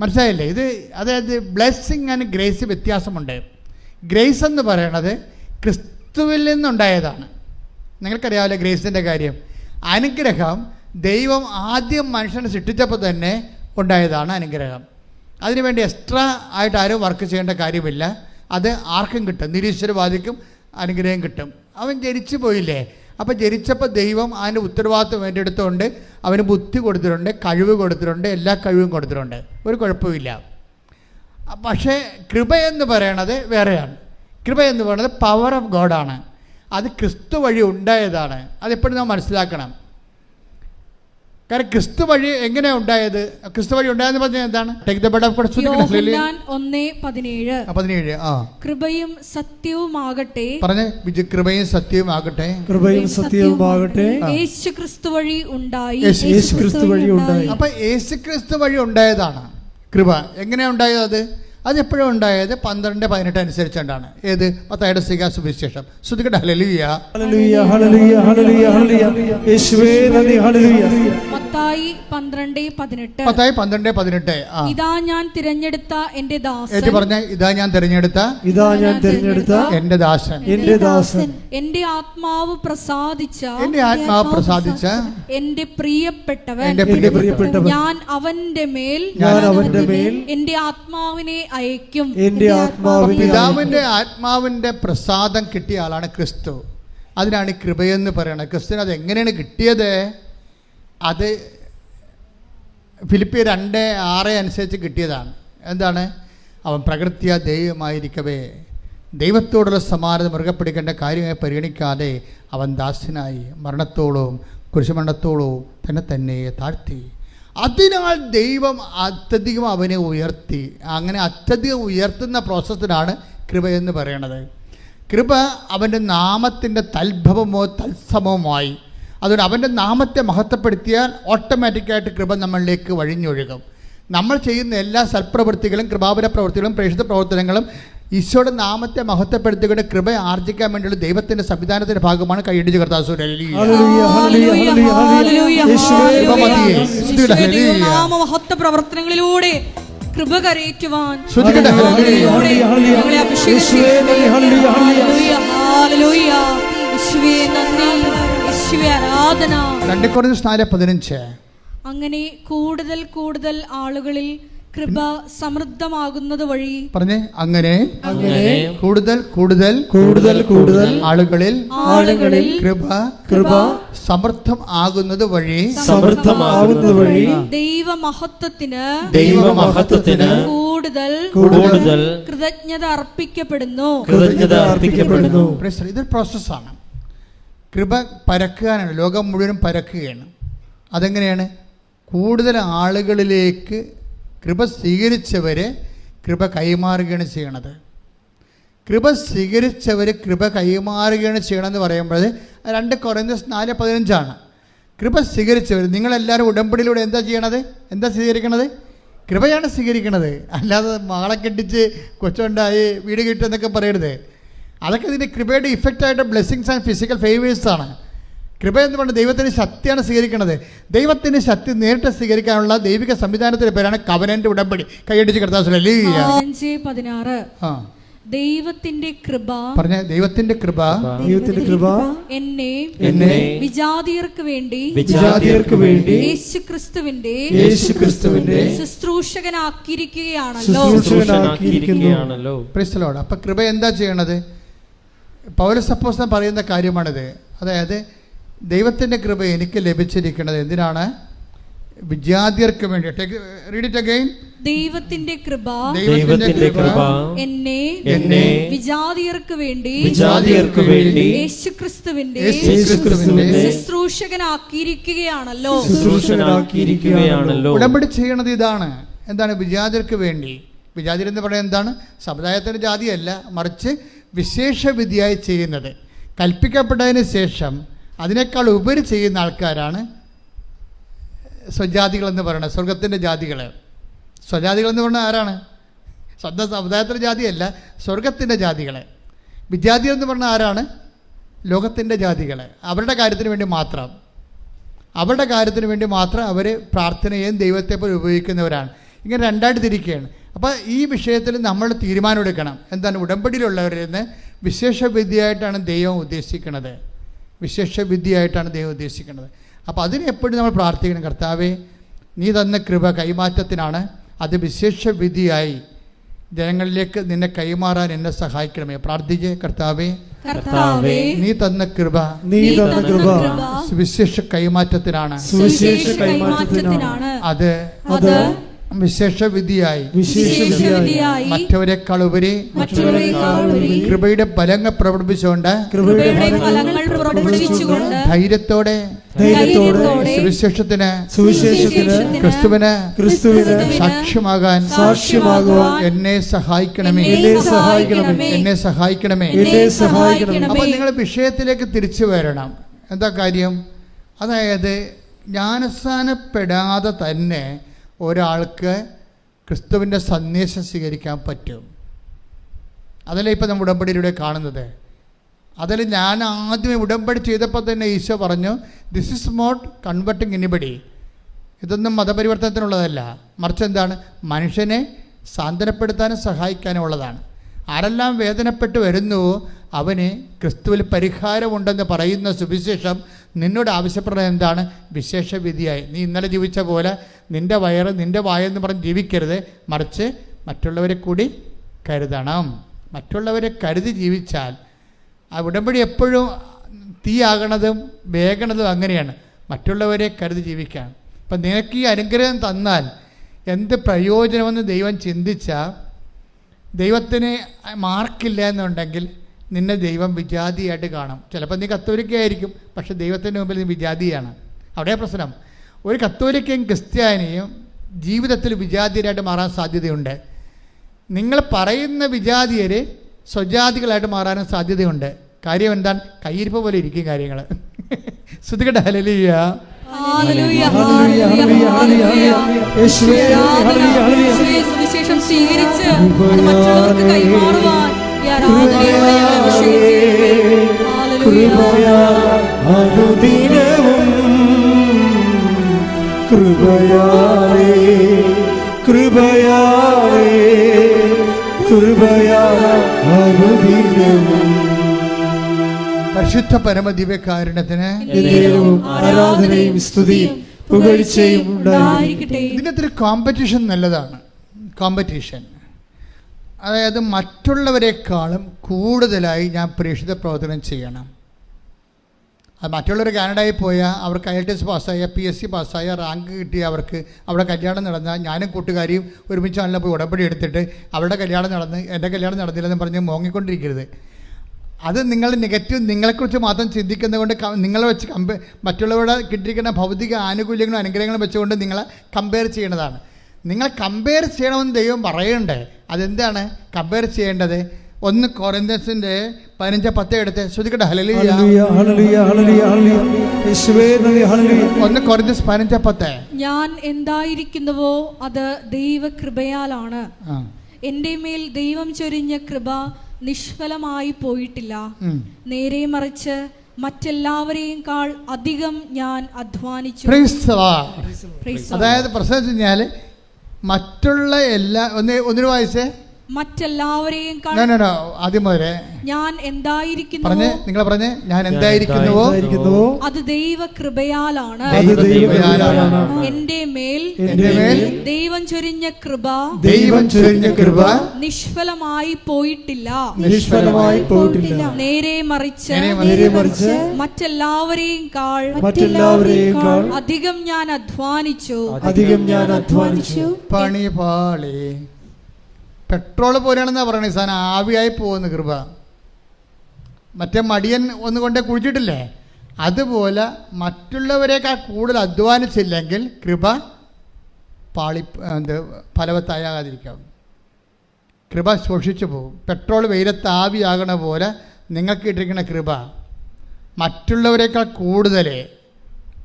Speaker 1: മനസ്സിലായില്ലേ? ഇത് അതായത് ബ്ലെസ്സിങ് ആൻഡ് ഗ്രേസ് വ്യത്യാസമുണ്ട്. ഗ്രേസ് എന്ന് പറയണത് ക്രിസ്തുവിൽ നിന്നുണ്ടായതാണ്. നിങ്ങൾക്കറിയാമല്ലോ ഗ്രേസിൻ്റെ കാര്യം. അനുഗ്രഹം ദൈവം ആദ്യം മനുഷ്യനെ സൃഷ്ടിച്ചപ്പോൾ തന്നെ ഉണ്ടായതാണ് അനുഗ്രഹം. അതിനുവേണ്ടി എക്സ്ട്രാ ആയിട്ട് ആരും വർക്ക് ചെയ്യേണ്ട കാര്യമില്ല. അത് ആർക്കും കിട്ടും, നിരീശ്വരവാദിക്കും അനുഗ്രഹം കിട്ടും. അവൻ ജനിച്ചു പോയില്ലേ, അപ്പോൾ ജനിച്ചപ്പോൾ ദൈവം അതിൻ്റെ ഉത്തരവാദിത്വം ഏറ്റെടുത്തുകൊണ്ട് അവന് ബുദ്ധി കൊടുത്തിട്ടുണ്ട്, കഴിവ് കൊടുത്തിട്ടുണ്ട്, എല്ലാ കഴിവും കൊടുത്തിട്ടുണ്ട്, ഒരു കുഴപ്പമില്ല. പക്ഷേ കൃപ എന്ന് പറയണത് വേറെയാണ്. കൃപ എന്ന് പറയുന്നത് പവർ ഓഫ് ഗോഡാണ്. അത് ക്രിസ്തു വഴി ഉണ്ടായതാണ്. അതെപ്പോഴും നാം മനസ്സിലാക്കണം. കാരണം ക്രിസ്തു വഴി എങ്ങനെയാണ് ഉണ്ടായത്? ക്രിസ്തു വഴി ഉണ്ടായെന്ന് പറഞ്ഞാൽ എന്താണ്?
Speaker 2: കൃപയും സത്യവുമാകട്ടെ,
Speaker 1: പറഞ്ഞേ, കൃപയും സത്യവുമാകട്ടെ,
Speaker 3: കൃപയും സത്യവുമാകട്ടെ,
Speaker 2: യേശു ക്രിസ്തു വഴി ഉണ്ടായി.
Speaker 3: യേശു ക്രിസ്തു വഴി ഉണ്ടായി.
Speaker 1: അപ്പൊ യേശു ക്രിസ്തു വഴി ഉണ്ടായതാണ് കൃപ. എങ്ങനെയാ ഉണ്ടായത്? അതെപ്പോഴും ഉണ്ടായത് 12:18 അനുസരിച്ചുകൊണ്ടാണ്. ഏത്? മത്തായിയുടെ സുവിശേഷം. ശ്രുതികട്ടെ, hallelujah,
Speaker 3: hallelujah, hallelujah, hallelujah, hallelujah. യേശുവേ നന്ദി, ഹല്ലേലൂയ.
Speaker 2: മത്തായി 12:18.
Speaker 1: മത്തായി 12:18.
Speaker 2: ഇതാ ഞാൻ തിരഞ്ഞെടുത്ത എന്റെ ദാസൻ.
Speaker 1: ഏറ്റു പറഞ്ഞ, ഇതാ ഞാൻ തിരഞ്ഞെടുത്ത,
Speaker 3: ഇതാ ഞാൻ തിരഞ്ഞെടുത്ത
Speaker 1: എന്റെ ദാസൻ,
Speaker 3: എന്റെ ദാസൻ,
Speaker 2: എന്റെ ആത്മാവ് പ്രസാദിച്ച,
Speaker 1: എന്റെ ആത്മാവ് പ്രസാദിച്ച
Speaker 2: എന്റെ പ്രിയപ്പെട്ടവൻ,
Speaker 1: എന്റെ പ്രിയപ്പെട്ടവൻ,
Speaker 2: ഞാൻ അവന്റെ മേൽ,
Speaker 3: ഞാൻ അവന്റെ മേൽ
Speaker 2: എന്റെ ആത്മാവിനെ അയക്കും.
Speaker 3: എന്റെ ആത്മാവിനെ.
Speaker 1: പിതാവിന്റെ ആത്മാവിന്റെ പ്രസാദം കിട്ടിയ ആളാണ് ക്രിസ്തു. അതിനാണ് കൃപയെന്ന് പറയുന്നത്. ക്രിസ്തുവിന് അത് എങ്ങനെയാണ് കിട്ടിയത്? അത് ഫിലിപ്പിയർ 2:6 അനുസരിച്ച് കിട്ടിയതാണ്. എന്താണ്? അവൻ പ്രകൃത്യ ദൈവമായിരിക്കവേ ദൈവത്തോടുള്ള സമാനത മുറുകെ പിടിക്കേണ്ട കാര്യമായി പരിഗണിക്കാതെ അവൻ ദാസനായി മരണത്തോളവും കുരിശുമരണത്തോളവും തന്നെ താഴ്ത്തി. അതിനാൽ ദൈവം അത്യധികം അവനെ ഉയർത്തി. അങ്ങനെ അത്യധികം ഉയർത്തുന്ന പ്രോസസ്സിനാണ് കൃപയെന്ന് പറയണത്. കൃപ അവൻ്റെ നാമത്തിൻ്റെ തൽഭവമോ തത്സമവുമായി. അതുകൊണ്ട് അവൻ്റെ നാമത്തെ മഹത്വപ്പെടുത്തിയാൽ ഓട്ടോമാറ്റിക്കായിട്ട് കൃപ നമ്മളിലേക്ക് വഴിഞ്ഞൊഴുകും. നമ്മൾ ചെയ്യുന്ന എല്ലാ സൽപ്രവൃത്തികളും, കൃപാപര പ്രവൃത്തികളും, പ്രേക്ഷിത പ്രവർത്തനങ്ങളും ഈശോയുടെ നാമത്തെ മഹത്വപ്പെടുത്തിക്കൊണ്ട് കൃപ ആർജിക്കാൻ വേണ്ടിയുള്ള ദൈവത്തിന്റെ സംവിധാനത്തിന്റെ ഭാഗമാണ്. കൈയടിച്ച് കർത്താവ്
Speaker 2: പ്രവർത്തനങ്ങളിലൂടെ കൃപ കരയറ്റുവാൻ ആരാധന.
Speaker 1: 2 കൊരിന്ത്യർ 4:15.
Speaker 2: അങ്ങനെ കൂടുതൽ കൂടുതൽ ആളുകളിൽ കൃപ സമൃദ്ധമാകുന്നത് വഴി.
Speaker 1: പറഞ്ഞേ, അങ്ങനെ കൂടുതൽ കൂടുതൽ
Speaker 3: കൂടുതൽ കൂടുതൽ
Speaker 1: ആളുകളിൽ കൃപ സമൃദ്ധം ആകുന്നത് വഴി
Speaker 2: ദൈവമഹത്വത്തിന് കൂടുതൽ കൃതജ്ഞത അർപ്പിക്കപ്പെടുന്നു.
Speaker 1: ഇതൊരു പ്രോസസ്സാണ്. കൃപ പരക്കാനാണ്, ലോകം മുഴുവനും പരക്കുകയാണ്. അതെങ്ങനെയാണ്? കൂടുതൽ ആളുകളിലേക്ക് കൃപ സ്വീകരിച്ചവരെ കൃപ കൈമാറുകയാണ് ചെയ്യണത്. കൃപ സ്വീകരിച്ചവർ കൃപ കൈമാറുകയാണ് ചെയ്യണമെന്ന് പറയുമ്പോൾ 2 കൊരിന്ത്യർ 4:15. കൃപ സ്വീകരിച്ചവർ, നിങ്ങളെല്ലാവരും ഉടമ്പടിയിലൂടെ എന്താ ചെയ്യണത്? എന്താ സ്വീകരിക്കണത്? കൃപയാണ് സ്വീകരിക്കണത്. അല്ലാതെ മകളെ കെട്ടിച്ച് കൊച്ചുണ്ടായി വീട് കിട്ടുമെന്നൊക്കെ പറയരുത്. അതൊക്കെ ഇതിൻ്റെ കൃപയുടെ ഇഫക്റ്റായിട്ട് ബ്ലെസ്സിങ്സ് ആൻഡ് ഫിസിക്കൽ ഫേവേഴ്സാണ്. കൃപ എന്ന് പറഞ്ഞാൽ ദൈവത്തിൻ്റെ ശക്തിയാണ് സ്വീകരിക്കുന്നത്. ദൈവത്തിൻ്റെ ശക്തി നേരിട്ട് സ്വീകരിക്കാനുള്ള ദൈവിക സംവിധാനത്തിന്റെ പേരാണ് കവനന്റ് ഉടമ്പടി. കൈയടിച്ച് കർത്താവ്
Speaker 2: 5:16. ദൈവത്തിന്റെ കൃപ, പറഞ്ഞ
Speaker 1: ദൈവത്തിന്റെ കൃപ
Speaker 2: എന്നെ വിജാതിയർക്ക് വേണ്ടി യേശുക്രിസ്തുവിന്റെ ശുശ്രൂഷകനാക്കിയിരിക്കുകയാണല്ലോ.
Speaker 1: Price the Lord. അപ്പൊ കൃപ എന്താ ചെയ്യണത്? പൗലോസ് അപ്പോസ്തലൻ പറയുന്ന കാര്യമാണിത്. അതായത് ദൈവത്തിൻ്റെ കൃപ എനിക്ക് ലഭിച്ചിരിക്കുന്നത് എന്തിനാണ്? വിജാതിയർക്ക് വേണ്ടി. Read it again.
Speaker 2: ദൈവത്തിന്റെ കൃപ എന്നെ വിജാതിയർക്ക് വേണ്ടി യേശുക്രിസ്തുവിന്റെ ശുശ്രൂഷകനാക്കിയിരിക്കുകയാണല്ലോ.
Speaker 1: ഉടമ്പടി ചെയ്യണത് ഇതാണ്. എന്താണ്? വിജാതിയർക്ക് വേണ്ടി. വിജാതിർ എന്ന് പറയുന്നത് എന്താണ്? സമുദായത്തിൻ്റെ ജാതിയല്ല, മറിച്ച് വിശേഷ വിധിയായി ചെയ്യുന്നത്. കൽപ്പിക്കപ്പെട്ടതിന് ശേഷം അതിനേക്കാൾ ഉപരി ചെയ്യുന്ന ആൾക്കാരാണ് സ്വജാതികളെന്ന് പറയുന്നത്, സ്വർഗത്തിൻ്റെ ജാതികൾ. സ്വജാതികളെന്ന് പറഞ്ഞാൽ ആരാണ്? സ്വന്തം സമുദായത്തിൻ്റെ ജാതിയല്ല, സ്വർഗത്തിൻ്റെ ജാതികൾ. വിജാതി എന്ന് പറഞ്ഞാൽ ആരാണ്? ലോകത്തിൻ്റെ ജാതികൾ. അവരുടെ കാര്യത്തിന് വേണ്ടി മാത്രം അവർ പ്രാർത്ഥനയും ദൈവത്തെ പോലെ ഉപയോഗിക്കുന്നവരാണ്. ഇങ്ങനെ രണ്ടായിട്ട് തിരിക്കുകയാണ്. അപ്പോൾ ഈ വിഷയത്തിൽ നമ്മൾ തീരുമാനമെടുക്കണം. എന്താണ്? ഉടമ്പടിയിലുള്ളവരിൽ നിന്ന് വിശേഷ വിധിയായിട്ടാണ് ദൈവം ഉദ്ദേശിക്കുന്നത്. അപ്പോൾ അതിന് എപ്പോഴും നമ്മൾ പ്രാർത്ഥിക്കണം, കർത്താവേ നീ തന്ന കൃപ കൈമാറ്റത്തിനാണ്, അത് വിശേഷ വിധിയായി ജനങ്ങളിലേക്ക് നിന്നെ കൈമാറാൻ എന്നെ സഹായിക്കണമേ. പ്രാർത്ഥിച്ച്, കർത്താവേ നീ തന്ന കൃപ വിശേഷ കൈമാറ്റത്തിനാണ്, അത് വിശേഷ വിധിയായി മറ്റവരെക്കാൾ ഉപരി കൃപയുടെ ഫലങ്ങൾ പ്രകടിപ്പിച്ചുകൊണ്ട് ധൈര്യത്തോടെ സുവിശേഷത്തിന് ക്രിസ്തുവിന് സാക്ഷ്യമാകാൻ എന്നെ സഹായിക്കണമേ. അപ്പോൾ നിങ്ങൾ വിഷയത്തിലേക്ക് തിരിച്ചു വരണം. എന്താ കാര്യം? അതായത് ജ്ഞാനസ്നാനപ്പെടാതെ തന്നെ ഒരാൾക്ക് ക്രിസ്തുവിൻ്റെ സന്ദേശം സ്വീകരിക്കാൻ പറ്റും. അതല്ലേ ഇപ്പം നമ്മൾ ഉടമ്പടിയിലൂടെ കാണുന്നത്. അതിൽ ഞാൻ ആദ്യമേ ഉടമ്പടി ചെയ്തപ്പോൾ തന്നെ ഈശോ പറഞ്ഞു, this is not converting anybody. ഇതൊന്നും മതപരിവർത്തനത്തിനുള്ളതല്ല, മറിച്ച് എന്താണ്? മനുഷ്യനെ സാന്ത്വനപ്പെടുത്താനും സഹായിക്കാനും ഉള്ളതാണ്. ആരെല്ലാം വേദനപ്പെട്ട് വരുന്നുവോ അവന് ക്രിസ്തുവിൽ പരിഹാരമുണ്ടെന്ന് പറയുന്ന സുവിശേഷം നിന്നോട് ആവശ്യപ്പെടുന്നത് എന്താണ്? വിശേഷ വിധിയായി. നീ ഇന്നലെ ജീവിച്ച പോലെ നിൻ്റെ വയറ് നിൻ്റെ വായെന്ന് പറഞ്ഞ് ജീവിക്കരുത്, മറിച്ച് മറ്റുള്ളവരെ കൂടി കരുതണം. മറ്റുള്ളവരെ കരുതി ജീവിച്ചാൽ ആ ഉടമ്പടി എപ്പോഴും തീയാകണതും വേഗണതും അങ്ങനെയാണ്, മറ്റുള്ളവരെ കരുതി ജീവിക്കാൻ. അപ്പം നിനക്ക് ഈ അനുഗ്രഹം തന്നാൽ എന്ത് പ്രയോജനമെന്ന് ദൈവം ചിന്തിച്ചാൽ, ദൈവത്തിന് മാർക്കില്ല എന്നുണ്ടെങ്കിൽ നിന്നെ ദൈവം വിജാതിയായിട്ട് കാണും. ചിലപ്പോൾ നീ കത്തോലിക്കയായിരിക്കും, പക്ഷെ ദൈവത്തിൻ്റെ മുമ്പിൽ നീ വിജാതിയാണ്. അവിടെ പ്രശ്നം. ഒരു കത്തോലിക്കയും ക്രിസ്ത്യാനിയും ജീവിതത്തിൽ വിജാതിയരായിട്ട് മാറാൻ സാധ്യതയുണ്ട്. നിങ്ങൾ പറയുന്ന വിജാതിയർ സ്വജാതികളായിട്ട് മാറാനും സാധ്യതയുണ്ട്. കാര്യം എന്താണ്? കയ്യിരിപ്പ് പോലെ ഇരിക്കും കാര്യങ്ങൾ. ശ്രുതികട്ടെ ഹല്ലേലൂയ.
Speaker 2: സുവിശേഷം സ്വീകരിച്ച് മറ്റുള്ളവർക്ക് കൈമാറുവാൻ
Speaker 1: പരിശുദ്ധ പരമദിവ്യകാരുണ്യത്തിന്
Speaker 3: ആരാധനയും സ്തുതിയും പുകഴ്ചയും ഉണ്ടായിരിക്കട്ടെ.
Speaker 1: ഇതിനകത്തൊരു കോമ്പറ്റീഷൻ നല്ലതാണ്. കോമ്പറ്റീഷൻ, അതായത് മറ്റുള്ളവരെക്കാളും കൂടുതലായി ഞാൻ പ്രേക്ഷിത പ്രവർത്തനം ചെയ്യണം. അത് മറ്റുള്ളവർ കാനഡയിൽ പോയാൽ അവർക്ക് IELTS പാസ്സായ, PSC പാസ്സായ, റാങ്ക് കിട്ടിയ അവർക്ക് അവിടെ കല്യാണം നടന്നാൽ ഞാനും കൂട്ടുകാരിയും ഒരുമിച്ചാണല്ലോ പോയി ഉടമ്പടി എടുത്തിട്ട് അവരുടെ കല്യാണം നടന്ന് എൻ്റെ കല്യാണം നടന്നില്ലെന്ന് പറഞ്ഞ് മോങ്ങിക്കൊണ്ടിരിക്കരുത്. അത് നിങ്ങൾ നെഗറ്റീവ് നിങ്ങളെക്കുറിച്ച് മാത്രം ചിന്തിക്കുന്നത് കൊണ്ട് നിങ്ങളെ വെച്ച് മറ്റുള്ളവരുടെ കിട്ടിയിരിക്കുന്ന ഭൗതിക ആനുകൂല്യങ്ങളും അനുഗ്രഹങ്ങളും വെച്ചുകൊണ്ട് നിങ്ങളെ കമ്പയർ ചെയ്യേണ്ടതാണ്. നിങ്ങൾ കമ്പയർ ചെയ്യണമെന്ന് ദൈവം പറയണ്ടേ. അതെന്താണ് കമ്പയർ ചെയ്യേണ്ടത്? 1 കൊരിന്ത്യൻസിന്റെ 15:10 എടുത്ത് ശ്രുതിക്കട്ടെ. ഹല്ലേലൂയ. 1 കൊരിന്ത്യൻസ് 15:10.
Speaker 2: ഞാൻ എന്തായിരിക്കുന്നുവോ അത് ദൈവകൃപയാലാണ്. എൻ്റെ മേൽ ദൈവം ചൊരിഞ്ഞ കൃപ നിഷ്ഫലമായി പോയിട്ടില്ല. നേരെ മറിച്ച് മറ്റെല്ലാവരെയും അധികം ഞാൻ അധ്വാനിച്ചു.
Speaker 1: അതായത് പ്രശ്നം വെച്ച് കഴിഞ്ഞാൽ മറ്റുള്ള എല്ലാ ഒന്നിനു വായിച്ചേ
Speaker 2: മറ്റെല്ലാവരെയും
Speaker 1: ആദ്യം മുതലേ
Speaker 2: ഞാൻ എന്തായിരിക്കുന്നു
Speaker 1: നിങ്ങൾ പറഞ്ഞേ, ഞാൻ എന്തായിരിക്കുന്നുവോ
Speaker 2: അത് ദൈവകൃപയാലാണ്. എന്റെ മേൽ ദൈവം ചൊരിഞ്ഞ കൃപ നിഷ്ഫലമായി പോയിട്ടില്ല. നേരെ മറിച്ച് മറ്റെല്ലാവരെയും കാൾ അധികം ഞാൻ അധ്വാനിച്ചു.
Speaker 1: പണിപാളി പെട്രോൾ പോലെയാണെന്നാ പറയണേ, സാധനം ആവിയായി പോകുന്ന കൃപ. മറ്റേ മടിയൻ ഒന്നുകൊണ്ടേ കുഴിച്ചിട്ടില്ലേ, അതുപോലെ മറ്റുള്ളവരെക്കാൾ കൂടുതൽ അധ്വാനിച്ചില്ലെങ്കിൽ കൃപ ഫലവത്താകാതിരിക്കാം. കൃപ ശോഷിച്ചു പോകും. പെട്രോൾ വെയിലത്ത് ആവിയാകണ പോലെ നിങ്ങൾക്ക് ഇട്ടിരിക്കുന്ന കൃപ മറ്റുള്ളവരെക്കാൾ കൂടുതൽ.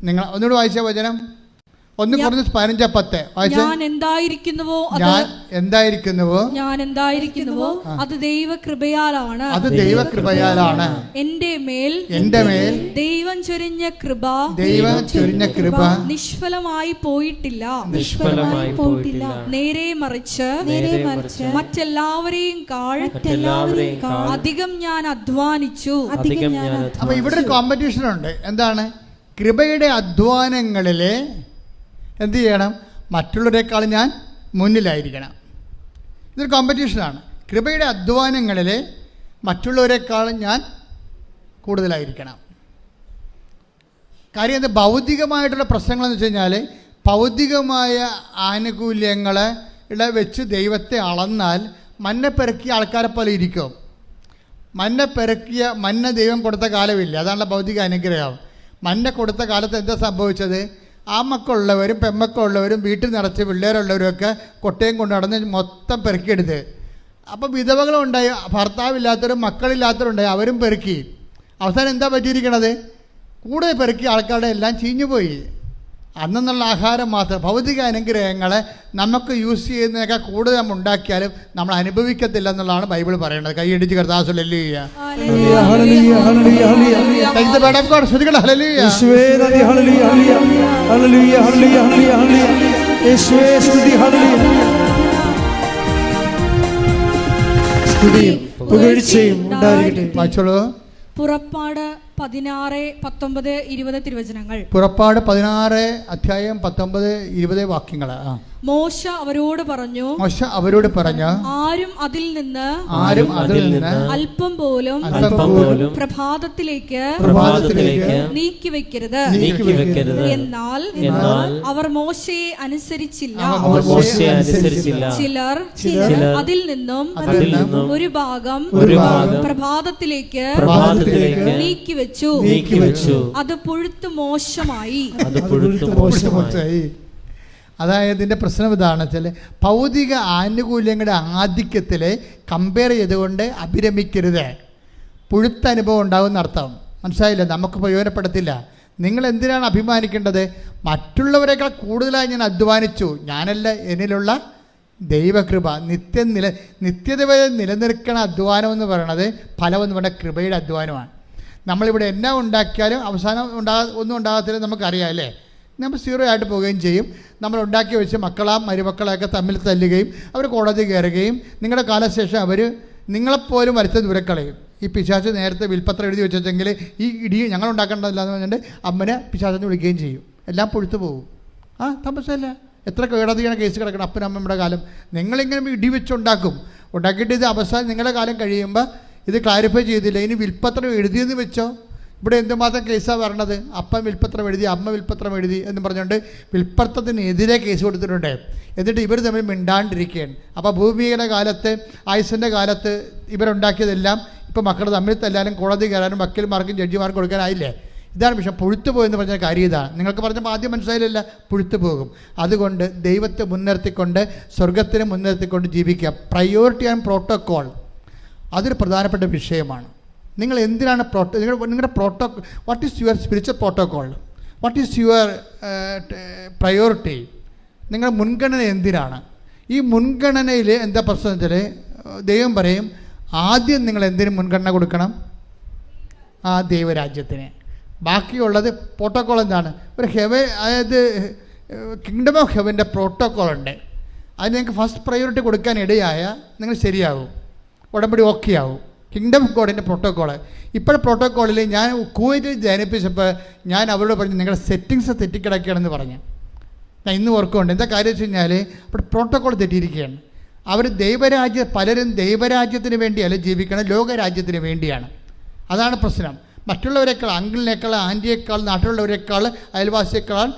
Speaker 1: നിങ്ങൾ ഒന്നുകൂടി വായിച്ച വചനം, 1-15
Speaker 2: ഞാൻ എന്തായിരിക്കുന്നുവോ അത് ദൈവകൃപയാലാണ്. എന്റെ മേൽ ദൈവം ചൊരിഞ്ഞ കൃപ നിഷ്ഫലമായി പോയിട്ടില്ല. നേരെ മറിച്ച് മറ്റെല്ലാവരെയും കാൾ അധികം ഞാൻ അധ്വാനിച്ചു.
Speaker 1: അപ്പൊ ഇവിടെ ഒരു കോമ്പറ്റീഷൻ ഉണ്ട്. എന്താണ്? കൃപയുടെ അധ്വാനങ്ങളിലെ എന്ത് ചെയ്യണം? മറ്റുള്ളവരെക്കാൾ ഞാൻ മുന്നിലായിരിക്കണം. ഇതൊരു കോമ്പറ്റീഷനാണ്. കൃപയുടെ അധ്വാനങ്ങളിൽ മറ്റുള്ളവരെക്കാൾ ഞാൻ കൂടുതലായിരിക്കണം. കാര്യം എന്താ? ഭൗതികമായിട്ടുള്ള പ്രശ്നങ്ങളെന്ന് വെച്ച് കഴിഞ്ഞാൽ, ഭൗതികമായ ആനുകൂല്യങ്ങളെ വെച്ച് ദൈവത്തെ അളന്നാൽ മന്ന പെറുക്കിയ ആൾക്കാരെ പോലെ ഇരിക്കും. മന്ന ദൈവം കൊടുത്ത കാലമില്ല. അതാണല്ലോ ഭൗതിക അനുഗ്രഹം. മന്ന കൊടുത്ത കാലത്ത് എന്താ സംഭവിച്ചത്? ആമക്കളുള്ളവരും പെമ്മക്കളുള്ളവരും വീട്ടിൽ നിറച്ച് പിള്ളേരുള്ളവരുമൊക്കെ കൊട്ടയും കൊണ്ട് നടന്ന് മൊത്തം പെറുക്കിയെടുത്ത്. അപ്പോൾ വിധവകളുണ്ടായി, ഭർത്താവില്ലാത്തവരും മക്കളില്ലാത്തവരുണ്ടായി, അവരും പെറുക്കി. അവസാനം എന്താ പറ്റിയിരിക്കണത്? കൂടുതൽ പെറുക്കി ആൾക്കാരുടെ എല്ലാം ചീഞ്ഞുപോയി. അന്നുള്ള ആഹാരം മാത്രം. ഭൗതിക അനുഗ്രഹങ്ങളെ നമുക്ക് യൂസ് ചെയ്യുന്നതിനേക്കാൾ കൂടുതൽ നമ്മൾ ഉണ്ടാക്കിയാലും നമ്മൾ അനുഭവിക്കത്തില്ല എന്നുള്ളതാണ് ബൈബിൾ പറയുന്നത്. കൈയടിച്ച് കർത്താവ് വായിച്ചോളൂ.
Speaker 2: പുറപ്പാട് 16:19-20 തിരുവചനങ്ങൾ.
Speaker 1: പുറപ്പാട് 16:19-20 വാക്യങ്ങൾ.
Speaker 2: മോശ അവരോട് പറഞ്ഞു, ആരും അതിൽ നിന്ന് അല്പം പോലും പ്രഭാതത്തിലേക്ക് നീക്കിവെക്കരുത്. എന്നാൽ അവർ മോശയെ അനുസരിച്ചില്ല. ചിലർ അതിൽ നിന്നും ഒരു ഭാഗം പ്രഭാതത്തിലേക്ക് നീക്കിവെച്ചു. അത് പുഴുത്ത് മോശമായി.
Speaker 1: അതായത് ഇതിൻ്റെ പ്രശ്നം ഇതാണ് വെച്ചാൽ, ഭൗതിക ആനുകൂല്യങ്ങളുടെ ആധിക്യത്തിൽ കമ്പയർ ചെയ്തുകൊണ്ട് അഭിരമിക്കരുത്. പുഴുത്ത അനുഭവം ഉണ്ടാകുന്ന അർത്ഥം മനസ്സിലായില്ല? നമുക്ക് പ്രയോജനപ്പെടത്തില്ല. നിങ്ങൾ എന്തിനാണ് അഭിമാനിക്കേണ്ടത്? മറ്റുള്ളവരെക്കാൾ കൂടുതലായി ഞാൻ അധ്വാനിച്ചു. ഞാനല്ല, എന്നിലുള്ള ദൈവകൃപ. നിത്യത വരെ നിലനിൽക്കണ അധ്വാനം എന്ന് പറയണത് ഫലമെന്ന് പറഞ്ഞ കൃപയുടെ അധ്വാനമാണ്. നമ്മളിവിടെ എന്നാ ഉണ്ടാക്കിയാലും അവസാനം ഒന്നും ഉണ്ടാകത്തില്ല. നമുക്കറിയാം അല്ലേ? നമ്മൾ 0 ആയിട്ട് പോവുകയും ചെയ്യും. നമ്മൾ ഉണ്ടാക്കി വെച്ച് മരുമക്കളെയൊക്കെ തമ്മിൽ തല്ലുകയും അവർ കോടതി കയറുകയും നിങ്ങളുടെ കാലശേഷം അവർ നിങ്ങളെപ്പോലും വരുത്ത ദൂരക്കളയും. ഈ പിശാച് നേരത്തെ വിൽപ്പത്രം എഴുതി വെച്ചെങ്കിൽ ഈ ഇടി ഞങ്ങൾ ഉണ്ടാക്കേണ്ടതില്ല എന്ന് പറഞ്ഞിട്ട് അമ്മനെ പിശാചെന്ന് വിളിക്കുകയും ചെയ്യും. എല്ലാം പൊഴുത്തു പോകും. തമസല്ല. എത്ര കേടതിയാണ് കേസ് കിടക്കണം അപ്പനും അമ്മയുടെ കാലം. നിങ്ങളിങ്ങനെ ഇടി ഉണ്ടാക്കിയിട്ട് ഇത് അവസാനം നിങ്ങളുടെ കാലം കഴിയുമ്പോൾ ഇത് ക്ലാരിഫൈ ചെയ്തില്ല. ഇനി വിൽപ്പത്രം എഴുതിയെന്ന് വെച്ചോ. ഇവിടെ എന്തുമാത്രം കേസാണ് വരണത്? അപ്പൻ വിൽപ്പത്രം എഴുതി, അമ്മ വിൽപ്പത്രം എഴുതി എന്ന് പറഞ്ഞുകൊണ്ട് വിൽപ്പത്രത്തിനെതിരെ കേസ് കൊടുത്തിട്ടുണ്ട്. എന്നിട്ട് ഇവർ തമ്മിൽ മിണ്ടാണ്ടിരിക്കുകയാണ്. അപ്പോൾ ഭൂമിയുടെ കാലത്ത്, ആയുസിൻ്റെ കാലത്ത് ഇവരുണ്ടാക്കിയതെല്ലാം ഇപ്പോൾ മക്കൾ തമ്മിൽ തല്ലാനും കോടതി കയറാനും വക്കീൽമാർക്കും ജഡ്ജിമാർക്കും കൊടുക്കാനായില്ലേ? ഇതാണ് വിഷയം. പുഴുത്തു പോയെന്ന് പറഞ്ഞ കാര്യം ഇതാണ്. നിങ്ങൾക്ക് പറഞ്ഞപ്പോൾ ആദ്യം മനസ്സിലായില്ല, പുഴുത്തു പോകും. അതുകൊണ്ട് ദൈവത്തെ മുൻനിർത്തിക്കൊണ്ട്, സ്വർഗത്തിനെ മുൻനിർത്തിക്കൊണ്ട് ജീവിക്കുക. പ്രയോറിറ്റി ആൻഡ് പ്രോട്ടോക്കോൾ അതൊരു പ്രധാനപ്പെട്ട വിഷയമാണ്. നിങ്ങൾ എന്തിനാണ് നിങ്ങളുടെ protocol? What is your spiritual protocol? What is your priority? നിങ്ങളുടെ മുൻഗണന എന്തിനാണ്? ഈ മുൻഗണനയിൽ എന്താ പ്രശ്നം വെച്ചാൽ, ദൈവം പറയും ആദ്യം നിങ്ങൾ എന്തിനും മുൻഗണന കൊടുക്കണം? ആ ദൈവരാജ്യത്തിന്. ബാക്കിയുള്ളത് പ്രോട്ടോക്കോൾ എന്താണ്? ഒരു ഹെവൻ, അതായത് കിങ്ഡം ഓഫ് ഹെവൻ്റെ പ്രോട്ടോക്കോൾ ഉണ്ട്. അതിന് നിങ്ങൾക്ക് ഫസ്റ്റ് പ്രയോറിറ്റി കൊടുക്കാൻ ഇടയായ നിങ്ങൾ ശരിയാവും, ഉടമ്പടി ഓക്കെ ആവും. കിങ്ഡം ഓഫ് ഗോഡിൻ്റെ പ്രോട്ടോക്കോള്. ഇപ്പോഴത്തെ പ്രോട്ടോക്കോളിൽ ഞാൻ കുവൈറ്റിൽ ജനിപ്പിച്ചപ്പോൾ ഞാൻ അവരോട് പറഞ്ഞു നിങ്ങളുടെ സെറ്റിങ്സ് തെറ്റിക്കിടക്കുകയാണെന്ന് പറഞ്ഞു. ഞാൻ ഇന്ന് ഓർക്കുന്നുണ്ട്. എന്താ കാര്യം വെച്ച് കഴിഞ്ഞാൽ അപ്പോൾ പ്രോട്ടോക്കോൾ തെറ്റിയിരിക്കുകയാണ്. അവർ പലരും ദൈവരാജ്യത്തിന് വേണ്ടിയല്ല ജീവിക്കണം, ലോകരാജ്യത്തിന് വേണ്ടിയാണ്. അതാണ് പ്രശ്നം. മറ്റുള്ളവരെക്കാൾ, അങ്കിളിനേക്കാൾ, ആൻറ്റിയേക്കാൾ, നാട്ടിലുള്ളവരെക്കാൾ, അയൽവാസിയേക്കാൾ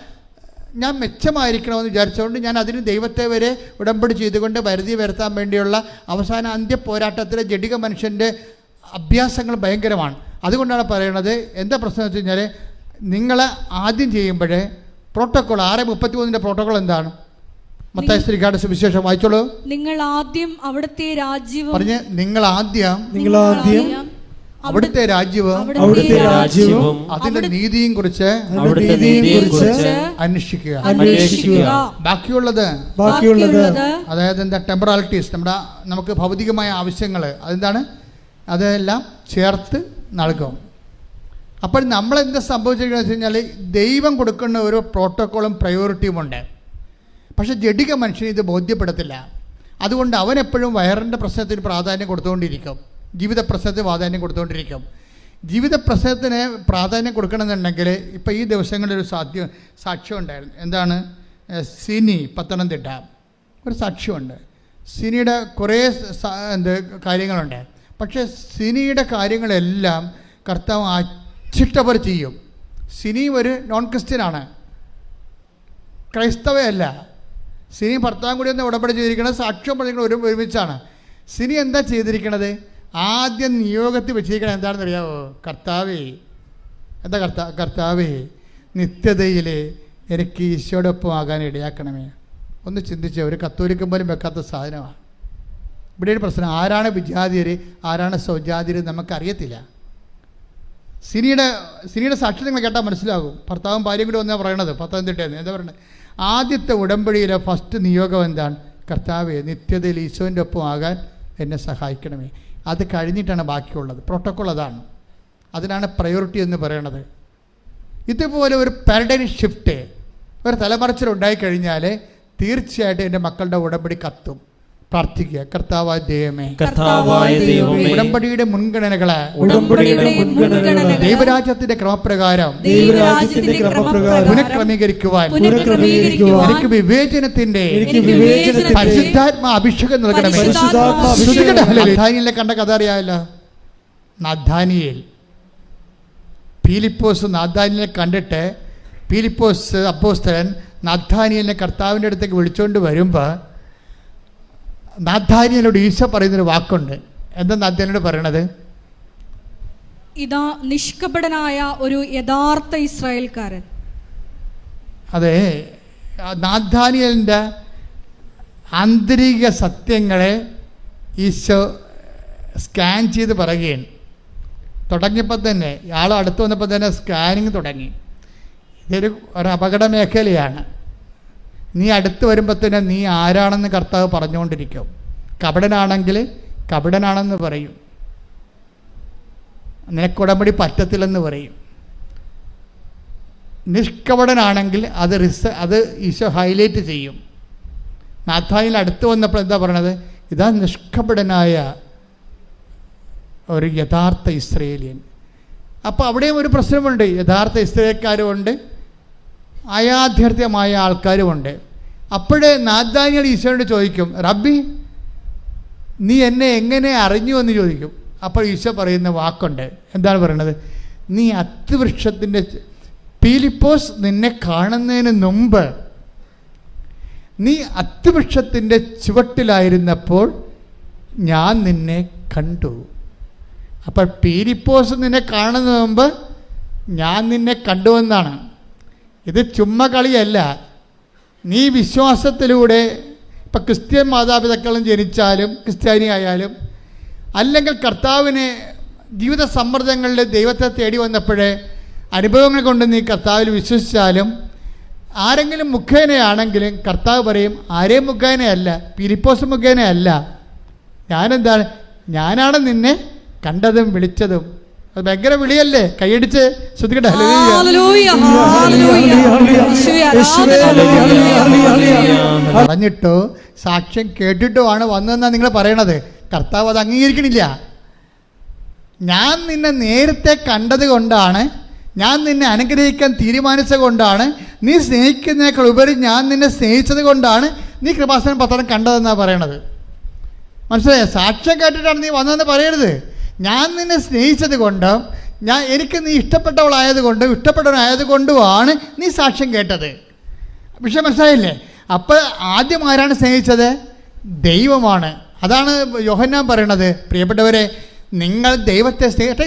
Speaker 1: ഞാൻ മെച്ചമായിരിക്കണമെന്ന് വിചാരിച്ചുകൊണ്ട് ഞാൻ അതിന് ദൈവത്തെ വരെ ഉടമ്പടി ചെയ്തുകൊണ്ട് വരുതി വരുത്താൻ വേണ്ടിയുള്ള അവസാന അന്ത്യ പോരാട്ടത്തിലെ ജഡിക മനുഷ്യൻ്റെ അഭ്യാസങ്ങൾ ഭയങ്കരമാണ്. അതുകൊണ്ടാണ് പറയുന്നത്, എന്താ പ്രശ്നം വെച്ച് കഴിഞ്ഞാൽ നിങ്ങൾ ആദ്യം ചെയ്യുമ്പോഴേ പ്രോട്ടോക്കോൾ 6:33 പ്രോട്ടോക്കോൾ എന്താണ്? മത്തായി ശ്രീകാട് സുവിശേഷം വായിച്ചോളൂ.
Speaker 2: നിങ്ങൾ ആദ്യം അവിടുത്തെ രാജ്യവും
Speaker 1: പറഞ്ഞ് നിങ്ങൾ ആദ്യം അവിടുത്തെ രാജ്യവും അതിന്റെ നീതിയും കുറിച്ച് അന്വേഷിക്കുക. ബാക്കിയുള്ളത് അതായത് എന്താ ടെമ്പറാലിറ്റീസ്, നമുക്ക് ഭൗതികമായ ആവശ്യങ്ങൾ അതെന്താണ്, അതെല്ലാം ചേർത്ത് നൽകും. അപ്പോൾ നമ്മളെന്താ സംഭവിച്ചിരിക്കുന്നത് വെച്ച് കഴിഞ്ഞാൽ ദൈവം കൊടുക്കുന്ന ഒരു പ്രോട്ടോക്കോളും പ്രയോറിറ്റിയും ഉണ്ട്. പക്ഷേ ജഡിക മനുഷ്യന് ഇത് ബോധ്യപ്പെടത്തില്ല. അതുകൊണ്ട് അവനെപ്പോഴും വയറിൻ്റെ പ്രശ്നത്തിന് പ്രാധാന്യം കൊടുത്തുകൊണ്ടിരിക്കും, ജീവിത പ്രശ്നത്തിന് പ്രാധാന്യം കൊടുത്തുകൊണ്ടിരിക്കും. ജീവിത പ്രശ്നത്തിന് പ്രാധാന്യം കൊടുക്കണമെന്നുണ്ടെങ്കിൽ ഇപ്പോൾ ഈ ദിവസങ്ങളിലൊരു സാക്ഷ്യം ഉണ്ടായിരുന്നു. എന്താണ്? സിനി, പത്തനംതിട്ട ഒരു സാക്ഷ്യമുണ്ട്. സിനിയുടെ കുറേ കാര്യങ്ങളുണ്ട്. പക്ഷേ സിനിയുടെ കാര്യങ്ങളെല്ലാം കർത്താവ് അച്ചിട്ടവർ ചെയ്യും. സിനി ഒരു നോൺ ക്രിസ്ത്യനാണ്, ക്രൈസ്തവയല്ല. സിനി ഭർത്താവും കൂടി ഒന്ന് ഉടമ്പടി ചെയ്തിരിക്കുന്നത്, സാക്ഷ്യം പറഞ്ഞിരിക്കുന്നത് ഒരുമിച്ചാണ്. സിനി എന്താ ചെയ്തിരിക്കണത്? ആദ്യം നിയോഗത്തിൽ വെച്ചിരിക്കണത് എന്താണെന്ന് അറിയാമോ? കർത്താവേ, എന്താ കർത്താവേ, നിത്യതയിൽ എനിക്ക് ഈശോടൊപ്പം ആകാൻ ഇടയാക്കണമേ. ഒന്ന് ചിന്തിച്ചോ, ഒരു കത്തോലിക്കൻ പോലും വെക്കാത്ത സാധനമാണ്. ഇവിടെ ഒരു പ്രശ്നം, ആരാണ് വിജാതിയർ ആരാണ് സ്വജാതിയർ നമുക്കറിയത്തില്ല. സിനിയുടെ സാക്ഷി നിങ്ങൾ കേട്ടാൽ മനസ്സിലാകും. ഭർത്താവും ഭാര്യയും കൂടി വന്നാണ് പറയണത്, പത്തനംതിട്ടയെന്ന്. എന്താ പറയുന്നത്? ആദ്യത്തെ ഉടമ്പടിയിലെ ഫസ്റ്റ് നിയോഗം എന്താണ്? കർത്താവേ, നിത്യതയിൽ ഈശോൻ്റെ ഒപ്പം ആകാൻ എന്നെ സഹായിക്കണമേ. അത് കഴിഞ്ഞിട്ടാണ് ബാക്കിയുള്ളത്. പ്രോട്ടോക്കോൾ അതാണ്. അതിനാണ് പ്രയോറിറ്റി എന്ന് പറയണത്. ഇതുപോലെ ഒരു പാരഡൈം ഷിഫ്റ്റ്, ഒരു തലമറിച്ചിലുണ്ടായിക്കഴിഞ്ഞാൽ തീർച്ചയായിട്ടും എൻ്റെ മക്കളുടെ ഉടമ്പടി കത്തും. പ്രാർത്ഥിക്കുക. കർത്താവായ ദൈവമേ, ഉടമ്പടിയുടെ മുൻഗണനകളെ ദൈവരാജ്യത്തിന്റെ ക്രമപ്രകാരം പുനഃക്രമീകരിക്കുവാൻ എനിക്ക് വിവേചനത്തിന്റെ പരിശുദ്ധാത്മാ അഭിഷേകം നൽകണമേ. നാഥാനിയേലിനെ കണ്ട കഥ അറിയാമല്ലോ. നാഥാനിയേൽ, പീലിപ്പോസ് നാഥാനിയേലിനെ കണ്ടിട്ട് പീലിപ്പോസ് അപ്പോസ്തലൻ നാഥാനിയേലിനെ കർത്താവിൻ്റെ അടുത്തേക്ക് വിളിച്ചുകൊണ്ട് വരുമ്പോൾ നാഥാനിയേലോട് ഈശോ പറയുന്നൊരു വാക്കുണ്ട്. എന്താ നാഥാനിയോട് പറയണത്?
Speaker 2: ഇതാ നിഷ്കപടനായ ഒരു യഥാർത്ഥ ഇസ്രായേൽക്കാരൻ.
Speaker 1: അതെ, നാഥാനിയേലിൻ്റെ ആന്തരിക സത്യങ്ങളെ ഈശോ സ്കാൻ ചെയ്ത് പറയുകയാണ്. തുടങ്ങിയപ്പോൾ തന്നെ ആൾ അടുത്ത് വന്നപ്പോൾ തന്നെ സ്കാനിങ് തുടങ്ങി. ഇതൊരു അപകട മേഖലയാണ്. നീ അടുത്ത് വരുമ്പോൾ തന്നെ നീ ആരാണെന്ന് കർത്താവ് പറഞ്ഞുകൊണ്ടിരിക്കും. കപടനാണെങ്കിൽ കപടനാണെന്ന് പറയും, നിനക്കുടമ്പടി പറ്റത്തില്ലെന്ന് പറയും. നിഷ്കപടനാണെങ്കിൽ അത് ഈശോ ഹൈലൈറ്റ് ചെയ്യും. നാഥാനിൽ അടുത്ത് വന്നപ്പോൾ എന്താ പറയണത്? ഇതാ നിഷ്കപടനായ ഒരു യഥാർത്ഥ ഇസ്രയേലിയൻ. അപ്പോൾ അവിടെയും ഒരു പ്രശ്നമുണ്ട്. യഥാർത്ഥ ഇസ്രയേൽക്കാരുമുണ്ട്, അയാഥാർത്ഥ്യമായ ആൾക്കാരുമുണ്ട്. അപ്പോഴേ നാഥാനിയേൽ ഈശോയോട് ചോദിക്കും, റബ്ബി നീ എന്നെ എങ്ങനെ അറിഞ്ഞു എന്ന് ചോദിക്കും. അപ്പോൾ ഈശോ പറയുന്ന വാക്കുണ്ട്. എന്താണ് പറയണത്? നീ അത്തിവൃക്ഷത്തിൻ്റെ, പീലിപ്പോസ് നിന്നെ കാണുന്നതിന് മുമ്പ് നീ അത്തിവൃക്ഷത്തിൻ്റെ ചുവട്ടിലായിരുന്നപ്പോൾ ഞാൻ നിന്നെ കണ്ടു. അപ്പോൾ പീലിപ്പോസ് നിന്നെ കാണുന്നതിന് മുമ്പ് ഞാൻ നിന്നെ കണ്ടുവെന്നാണ്. ഇത് ചുമ്മാ കളിയല്ല. നീ വിശ്വാസത്തിലൂടെ, ഇപ്പം ക്രിസ്ത്യൻ മാതാപിതാക്കളും ജനിച്ചാലും ക്രിസ്ത്യാനി ആയാലും, അല്ലെങ്കിൽ കർത്താവിനെ ജീവിത സമ്മർദ്ദങ്ങളിൽ ദൈവത്തെ തേടി വന്നപ്പോഴേ അനുഭവങ്ങൾ കൊണ്ട് നീ കർത്താവിൽ വിശ്വസിച്ചാലും, ആരെങ്കിലും മുഖേനയാണെങ്കിലും കർത്താവ് പറയും ആരെയും മുഖേനയല്ല, പീലിപ്പോസ് മുഖേനയല്ല, ഞാനാണ് നിന്നെ കണ്ടതും വിളിച്ചതും അത് ഭയങ്കര വിളിയല്ലേ? കൈയടിച്ച് ശ്രദ്ധിക്കട്ടെ.
Speaker 2: ഹല്ലേലൂയ, ഹല്ലേലൂയ, യേശുവേ ആരാധന.
Speaker 1: പറഞ്ഞിട്ടോ സാക്ഷ്യം കേട്ടിട്ടോ ആണ് വന്നതെന്നാണ് നിങ്ങൾ പറയണത്. കർത്താവ് അത് അംഗീകരിക്കണില്ല. ഞാൻ നിന്നെ നേരത്തെ കണ്ടത് കൊണ്ടാണ്, ഞാൻ നിന്നെ അനുഗ്രഹിക്കാൻ തീരുമാനിച്ചത് കൊണ്ടാണ്, നീ സ്നേഹിക്കുന്നതിനേക്കാൾ ഉപരി ഞാൻ നിന്നെ സ്നേഹിച്ചത് കൊണ്ടാണ് നീ കൃപാസനം പത്രം കണ്ടതെന്നാണ് പറയണത്. മനസ്സിലായോ? സാക്ഷ്യം കേട്ടിട്ടാണ് നീ വന്നതെന്ന് പറയരുത്. ഞാൻ നിന്നെ സ്നേഹിച്ചത് കൊണ്ടും എനിക്ക് നീ ഇഷ്ടപ്പെട്ടവളായതുകൊണ്ടും ഇഷ്ടപ്പെട്ടവനായതുകൊണ്ടുമാണ് നീ സാക്ഷ്യം കേട്ടത്. പക്ഷെ മനസ്സിലായില്ലേ? അപ്പോൾ ആദ്യം ആരാണ് സ്നേഹിച്ചത്? ദൈവമാണ്. അതാണ് യോഹന്നാൻ പറയണത്, പ്രിയപ്പെട്ടവരെ, നിങ്ങൾ ദൈവത്തെ സ്നേഹിക്കട്ടെ.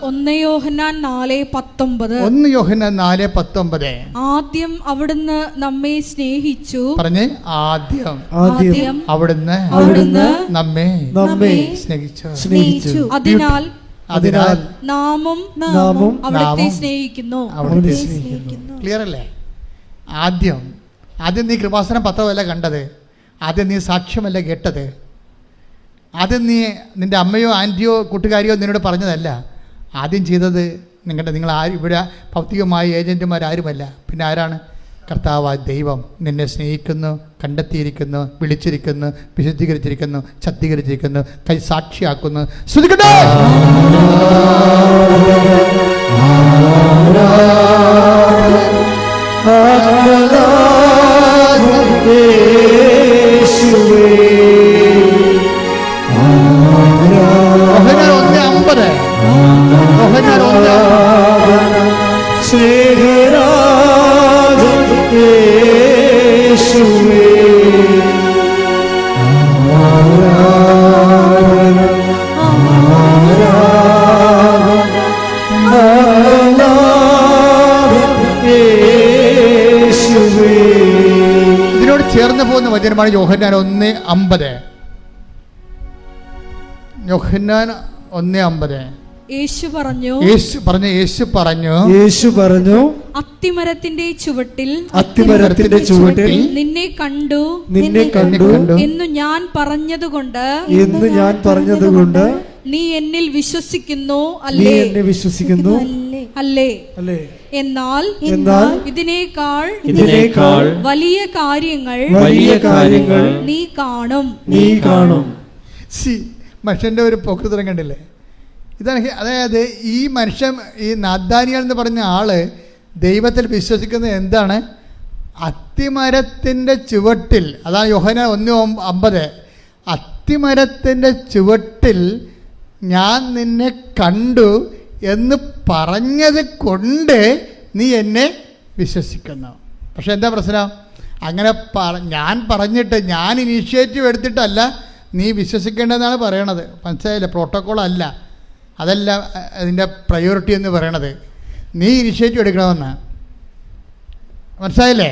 Speaker 2: 1 യോഹന്നാൻ 4:19.
Speaker 1: 1 യോഹന്നാൻ 4:19.
Speaker 2: ആദ്യം അവിടുന്ന് നമ്മെ സ്നേഹിച്ചു.
Speaker 1: പറഞ്ഞേ, ആദ്യം അവിടുന്ന് നമ്മെ സ്നേഹിച്ചു. അതിനാൽ
Speaker 2: നാമും അവിടുത്തെ സ്നേഹിക്കുന്നു.
Speaker 1: ക്ലിയർ അല്ലേ? ആദ്യം നീ കൃപാസനം പത്രമല്ല കണ്ടത്, ആദ്യം നീ സാക്ഷ്യമല്ല കേട്ടത്, ആദ്യം നീ നിൻ്റെ അമ്മയോ ആൻറ്റിയോ കൂട്ടുകാരിയോ നിന്നോട് പറഞ്ഞതല്ല. ആദ്യം ചെയ്തത് നിങ്ങൾ ആരും ഇവിടെ ഭൗതികമായ ഏജൻറ്റുമാരാരുമല്ല. പിന്നെ ആരാണ്? കർത്താവായ ദൈവം നിന്നെ സ്നേഹിക്കുന്നു, കണ്ടെത്തിയിരിക്കുന്നു, വിളിച്ചിരിക്കുന്നു, വിശുദ്ധീകരിച്ചിരിക്കുന്നു, ശക്തീകരിച്ചിരിക്കുന്നു, കൈ സാക്ഷിയാക്കുന്നു. ശ്രദ്ധിക്കട്ടെ. ഇതിനോട് ചേർന്ന് പോകുന്ന വചനമാണ് യോഹന്നാൻ 1:50. യോഹന്നാൻ 1:50.
Speaker 2: യേശു പറഞ്ഞു അത്തിമരത്തിന്റെ ചുവട്ടിൽ നിന്നെ കണ്ടു എന്നു ഞാൻ പറഞ്ഞതുകൊണ്ട് നീ എന്നിൽ വിശ്വസിക്കുന്നു അല്ലേ? അല്ലേ? എന്നാൽ ഇതിനേക്കാൾ വലിയ കാര്യങ്ങൾ നീ കാണും.
Speaker 1: മനുഷ്യന്റെ ഒരു പോക്കുതരം കണ്ടില്ലേ? ഇതാണ്. അതായത് ഈ മനുഷ്യൻ, ഈ നാഥാനിയേൽ എന്ന് പറഞ്ഞ ആള് ദൈവത്തിൽ വിശ്വസിക്കുന്നത് എന്താണ്? അത്തിമരത്തിൻ്റെ ചുവട്ടിൽ, അതാണ് യോഹന്നാൻ 1:50. അത്തിമരത്തിൻ്റെ ചുവട്ടിൽ ഞാൻ നിന്നെ കണ്ടു എന്ന് പറഞ്ഞത് കൊണ്ട് നീ എന്നെ വിശ്വസിക്കുന്നു. പക്ഷെ എന്താ പ്രശ്നം? അങ്ങനെ ഞാൻ പറഞ്ഞിട്ട്, ഞാൻ ഇനീഷ്യേറ്റീവ് എടുത്തിട്ടല്ല നീ വിശ്വസിക്കേണ്ടതെന്നാണ് പറയണത്. മനസ്സിലായില്ല? പ്രോട്ടോക്കോളല്ല, അതല്ല അതിൻ്റെ പ്രയോറിറ്റി എന്ന് പറയണത്. നീ ഇനിഷ്യേറ്റീവ് എടുക്കണമെന്ന്. മനസ്സിലായില്ലേ?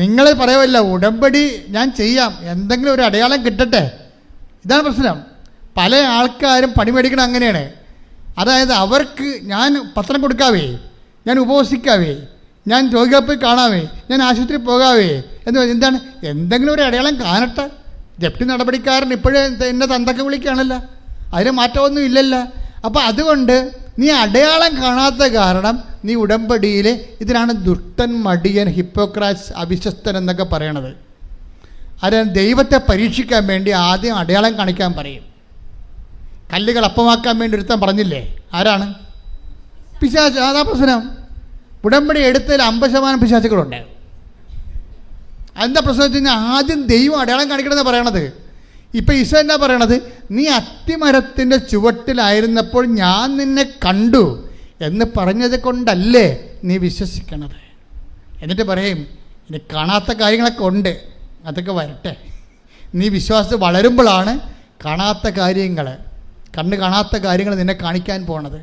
Speaker 1: നിങ്ങൾ പറയുമല്ല, ഉടമ്പടി ഞാൻ ചെയ്യാം, എന്തെങ്കിലും ഒരു അടയാളം കിട്ടട്ടെ. ഇതാണ് പ്രശ്നം. പല ആൾക്കാരും പണി മേടിക്കണം അങ്ങനെയാണ്. അതായത് അവർക്ക് ഞാൻ പത്രം കൊടുക്കാവേ, ഞാൻ ഉപവസിക്കാവേ, ഞാൻ രോഗികളെ പോയി കാണാവേ, ഞാൻ ആശുപത്രി പോകാവേ എന്ന് എന്താണ്? എന്തെങ്കിലും ഒരു അടയാളം കാണട്ടെ. ജപ്തി നടപടിക്കാരൻ ഇപ്പോഴേ എന്നെ തന്തക്ക വിളിക്കുകയാണല്ലോ, അതിന് മാറ്റമൊന്നും ഇല്ലല്ലോ. അപ്പോൾ അതുകൊണ്ട് നീ അടയാളം കാണാത്ത കാരണം നീ ഉടമ്പടിയിൽ, ഇതിനാണ് ദുഷ്ടൻ, മടിയൻ, ഹിപ്പോക്രാറ്റ്സ്, അവിശ്വസ്തൻ എന്നൊക്കെ പറയണത്. അത് ദൈവത്തെ പരീക്ഷിക്കാൻ വേണ്ടി ആദ്യം അടയാളം കാണിക്കാൻ പറയും. കല്ലുകൾ അപ്പമാക്കാൻ വേണ്ടി ഒരുത്തൻ പറഞ്ഞില്ലേ? ആരാണ്? പിശാച്. അതാ പ്രശ്നം. ഉടമ്പടി എടുത്തതിൽ 50% പിശാചുകളുണ്ട്. എന്താ പ്രശ്നം വെച്ച് കഴിഞ്ഞാൽ ആദ്യം ദൈവം അടയാളം കാണിക്കണമെന്ന് പറയണത്. ഇപ്പം ഈശോ എന്നാ പറയണത്? നീ അത്തിമരത്തിൻ്റെ ചുവട്ടിലായിരുന്നപ്പോൾ ഞാൻ നിന്നെ കണ്ടു എന്ന് പറഞ്ഞത് കൊണ്ടല്ലേ നീ വിശ്വസിക്കണത്. എന്നിട്ട് പറയും, ഇനി കാണാത്ത കാര്യങ്ങളൊക്കെ ഉണ്ട്, അതൊക്കെ വരട്ടെ. നീ വിശ്വാസം വളരുമ്പോഴാണ് കാണാത്ത കാര്യങ്ങൾ, കണ്ണ് കാണാത്ത കാര്യങ്ങൾ നിന്നെ കാണിക്കാൻ പോണത്.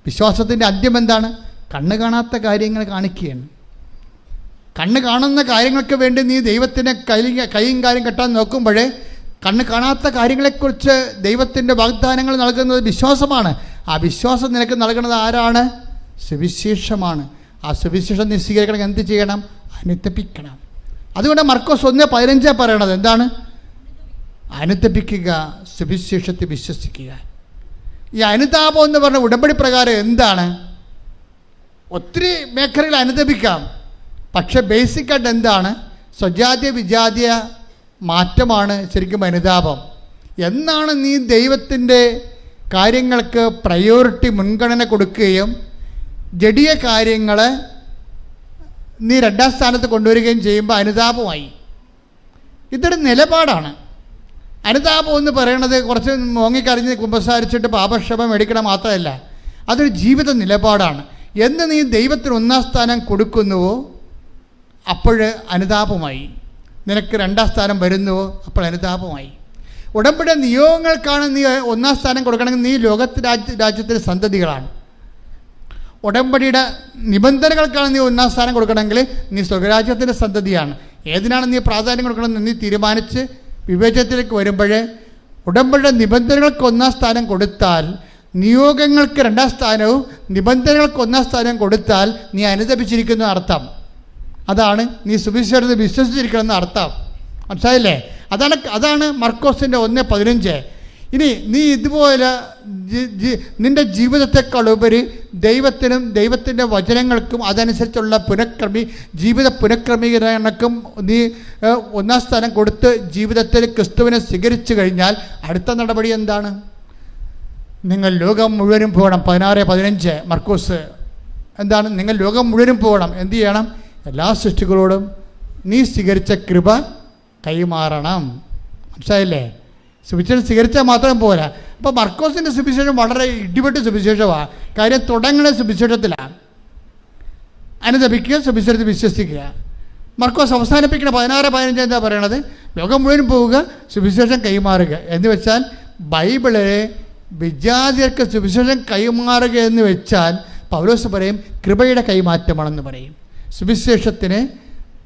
Speaker 1: വിശ്വാസത്തിൻ്റെ അന്ത്യം എന്താണ്? കണ്ണ് കാണാത്ത കാര്യങ്ങൾ കാണിക്കുകയാണ്. കണ്ണ് കാണുന്ന കാര്യങ്ങൾക്ക് വേണ്ടി നീ ദൈവത്തിൻ്റെ കൈയും കാര്യം കെട്ടാൻ നോക്കുമ്പോഴേ കണ്ണ് കാണാത്ത കാര്യങ്ങളെക്കുറിച്ച് ദൈവത്തിൻ്റെ വാഗ്ദാനങ്ങൾ നൽകുന്നത് വിശ്വാസമാണ്. ആ വിശ്വാസം നിനക്ക് നൽകുന്നത് ആരാണ്? സുവിശേഷമാണ്. ആ സുവിശേഷം നീ സ്വീകരിക്കണമെങ്കിൽ എന്ത് ചെയ്യണം? അനുതപിക്കണം. അതുകൊണ്ട് മർക്കോസ് 1:15 പറയണത് എന്താണ്? അനുതപിക്കുക, സുവിശേഷത്തെ വിശ്വസിക്കുക. ഈ അനുതാപം എന്ന് പറഞ്ഞ ഉടമ്പടി പ്രകാരം എന്താണ്? ഒത്തിരി മേഖലകൾ അനുദപിക്കാം, പക്ഷെ ബേസിക്കായിട്ട് എന്താണ്? സ്വജാതീയ വിജാതീയ മാറ്റമാണ് ശരിക്കും അനുതാപം. എന്നാണ് നീ ദൈവത്തിൻ്റെ കാര്യങ്ങൾക്ക് പ്രയോറിറ്റി മുൻഗണന കൊടുക്കുകയും ജഡീയ കാര്യങ്ങളെ നീ രണ്ടാം സ്ഥാനത്ത് കൊണ്ടുവരികയും ചെയ്യുമ്പോൾ അനുതാപമായി. ഇതൊരു നിലപാടാണ്. അനുതാപം എന്ന് പറയണത് കുറച്ച് മോങ്ങിക്കറിഞ്ഞ് കുമ്പസാരിച്ചിട്ട് പാപക്ഷമ മേടിക്കണം മാത്രമല്ല, അതൊരു ജീവിത നിലപാടാണ്. എന്ന് നീ ദൈവത്തിന് ഒന്നാം സ്ഥാനം കൊടുക്കുന്നുവോ അപ്പോൾ അനുതാപമായി. നിനക്ക് രണ്ടാം സ്ഥാനം വരുന്നുവോ അപ്പോൾ അനുതാപമായി. ഉടമ്പടി നിയോഗങ്ങൾക്കാണ് നീ ഒന്നാം സ്ഥാനം കൊടുക്കണമെങ്കിൽ നീ രാജ്യത്തിൻ്റെ സന്തതികളാണ്. ഉടമ്പടിയുടെ നിബന്ധനകൾക്കാണ് നീ ഒന്നാം സ്ഥാനം കൊടുക്കണമെങ്കിൽ നീ സ്വർഗരാജ്യത്തിൻ്റെ സന്തതിയാണ്. ഏതിനാണ് നീ പ്രാധാന്യം കൊടുക്കണമെന്ന് നീ തീരുമാനിച്ച് വിവേചനത്തിലേക്ക് വരുമ്പോൾ ഉടമ്പടിയുടെ നിബന്ധനകൾക്ക് ഒന്നാം സ്ഥാനം കൊടുത്താൽ, നിയോഗങ്ങൾക്ക് രണ്ടാം സ്ഥാനവും നിബന്ധനകൾക്ക് ഒന്നാം സ്ഥാനം കൊടുത്താൽ നീ അനുദപിച്ചിരിക്കുന്ന അർത്ഥം. അതാണ് നീ സുവിശേഷത്തെ വിശ്വസിച്ചിരിക്കണമെന്ന അർത്ഥം. മനസ്സിലായില്ലേ? അതാണ് മർക്കോസിൻ്റെ 1:15. ഇനി നീ ഇതുപോലെ നിൻ്റെ ഉപരി ദൈവത്തിനും ദൈവത്തിൻ്റെ വചനങ്ങൾക്കും അതനുസരിച്ചുള്ള ജീവിത പുനഃക്രമീകരണക്കും നീ ഒന്നാം സ്ഥാനം കൊടുത്ത് ജീവിതത്തിൽ ക്രിസ്തുവിനെ സ്വീകരിച്ചു കഴിഞ്ഞാൽ അടുത്ത നടപടി എന്താണ്? നിങ്ങൾ ലോകം മുഴുവനും പോകണം. 16:15 മർക്കോസ്. എന്താണ്? നിങ്ങൾ ലോകം മുഴുവനും പോകണം. എന്ത് ചെയ്യണം? എല്ലാ സൃഷ്ടികളോടും നീ സ്വീകരിച്ച കൃപ കൈമാറണം. മനസ്സിലായില്ലേ? സുവിശേഷം സ്വീകരിച്ചാൽ മാത്രം പോരാ. അപ്പോൾ മർക്കോസിൻ്റെ സുവിശേഷം വളരെ ഇടിപെട്ട സുവിശേഷമാണ്. കാര്യം തുടങ്ങുന്ന സുവിശേഷത്തിലാണ്. അനുദപിക്കുക, സുവിശേഷത്തിൽ വിശ്വസിക്കുക. മർക്കോസ് അവസാനിപ്പിക്കുന്ന 16:15 എന്താ പറയണത്? ലോകം മുഴുവൻ പോവുക, സുവിശേഷം കൈമാറുക. എന്ന് വെച്ചാൽ ബൈബിളിലെ വിജാതിയർക്ക് സുവിശേഷം കൈമാറുക എന്ന് വെച്ചാൽ പൗലോസ് പറയും കൃപയുടെ കൈമാറ്റമാണെന്ന് പറയും. സുവിശേഷത്തിന്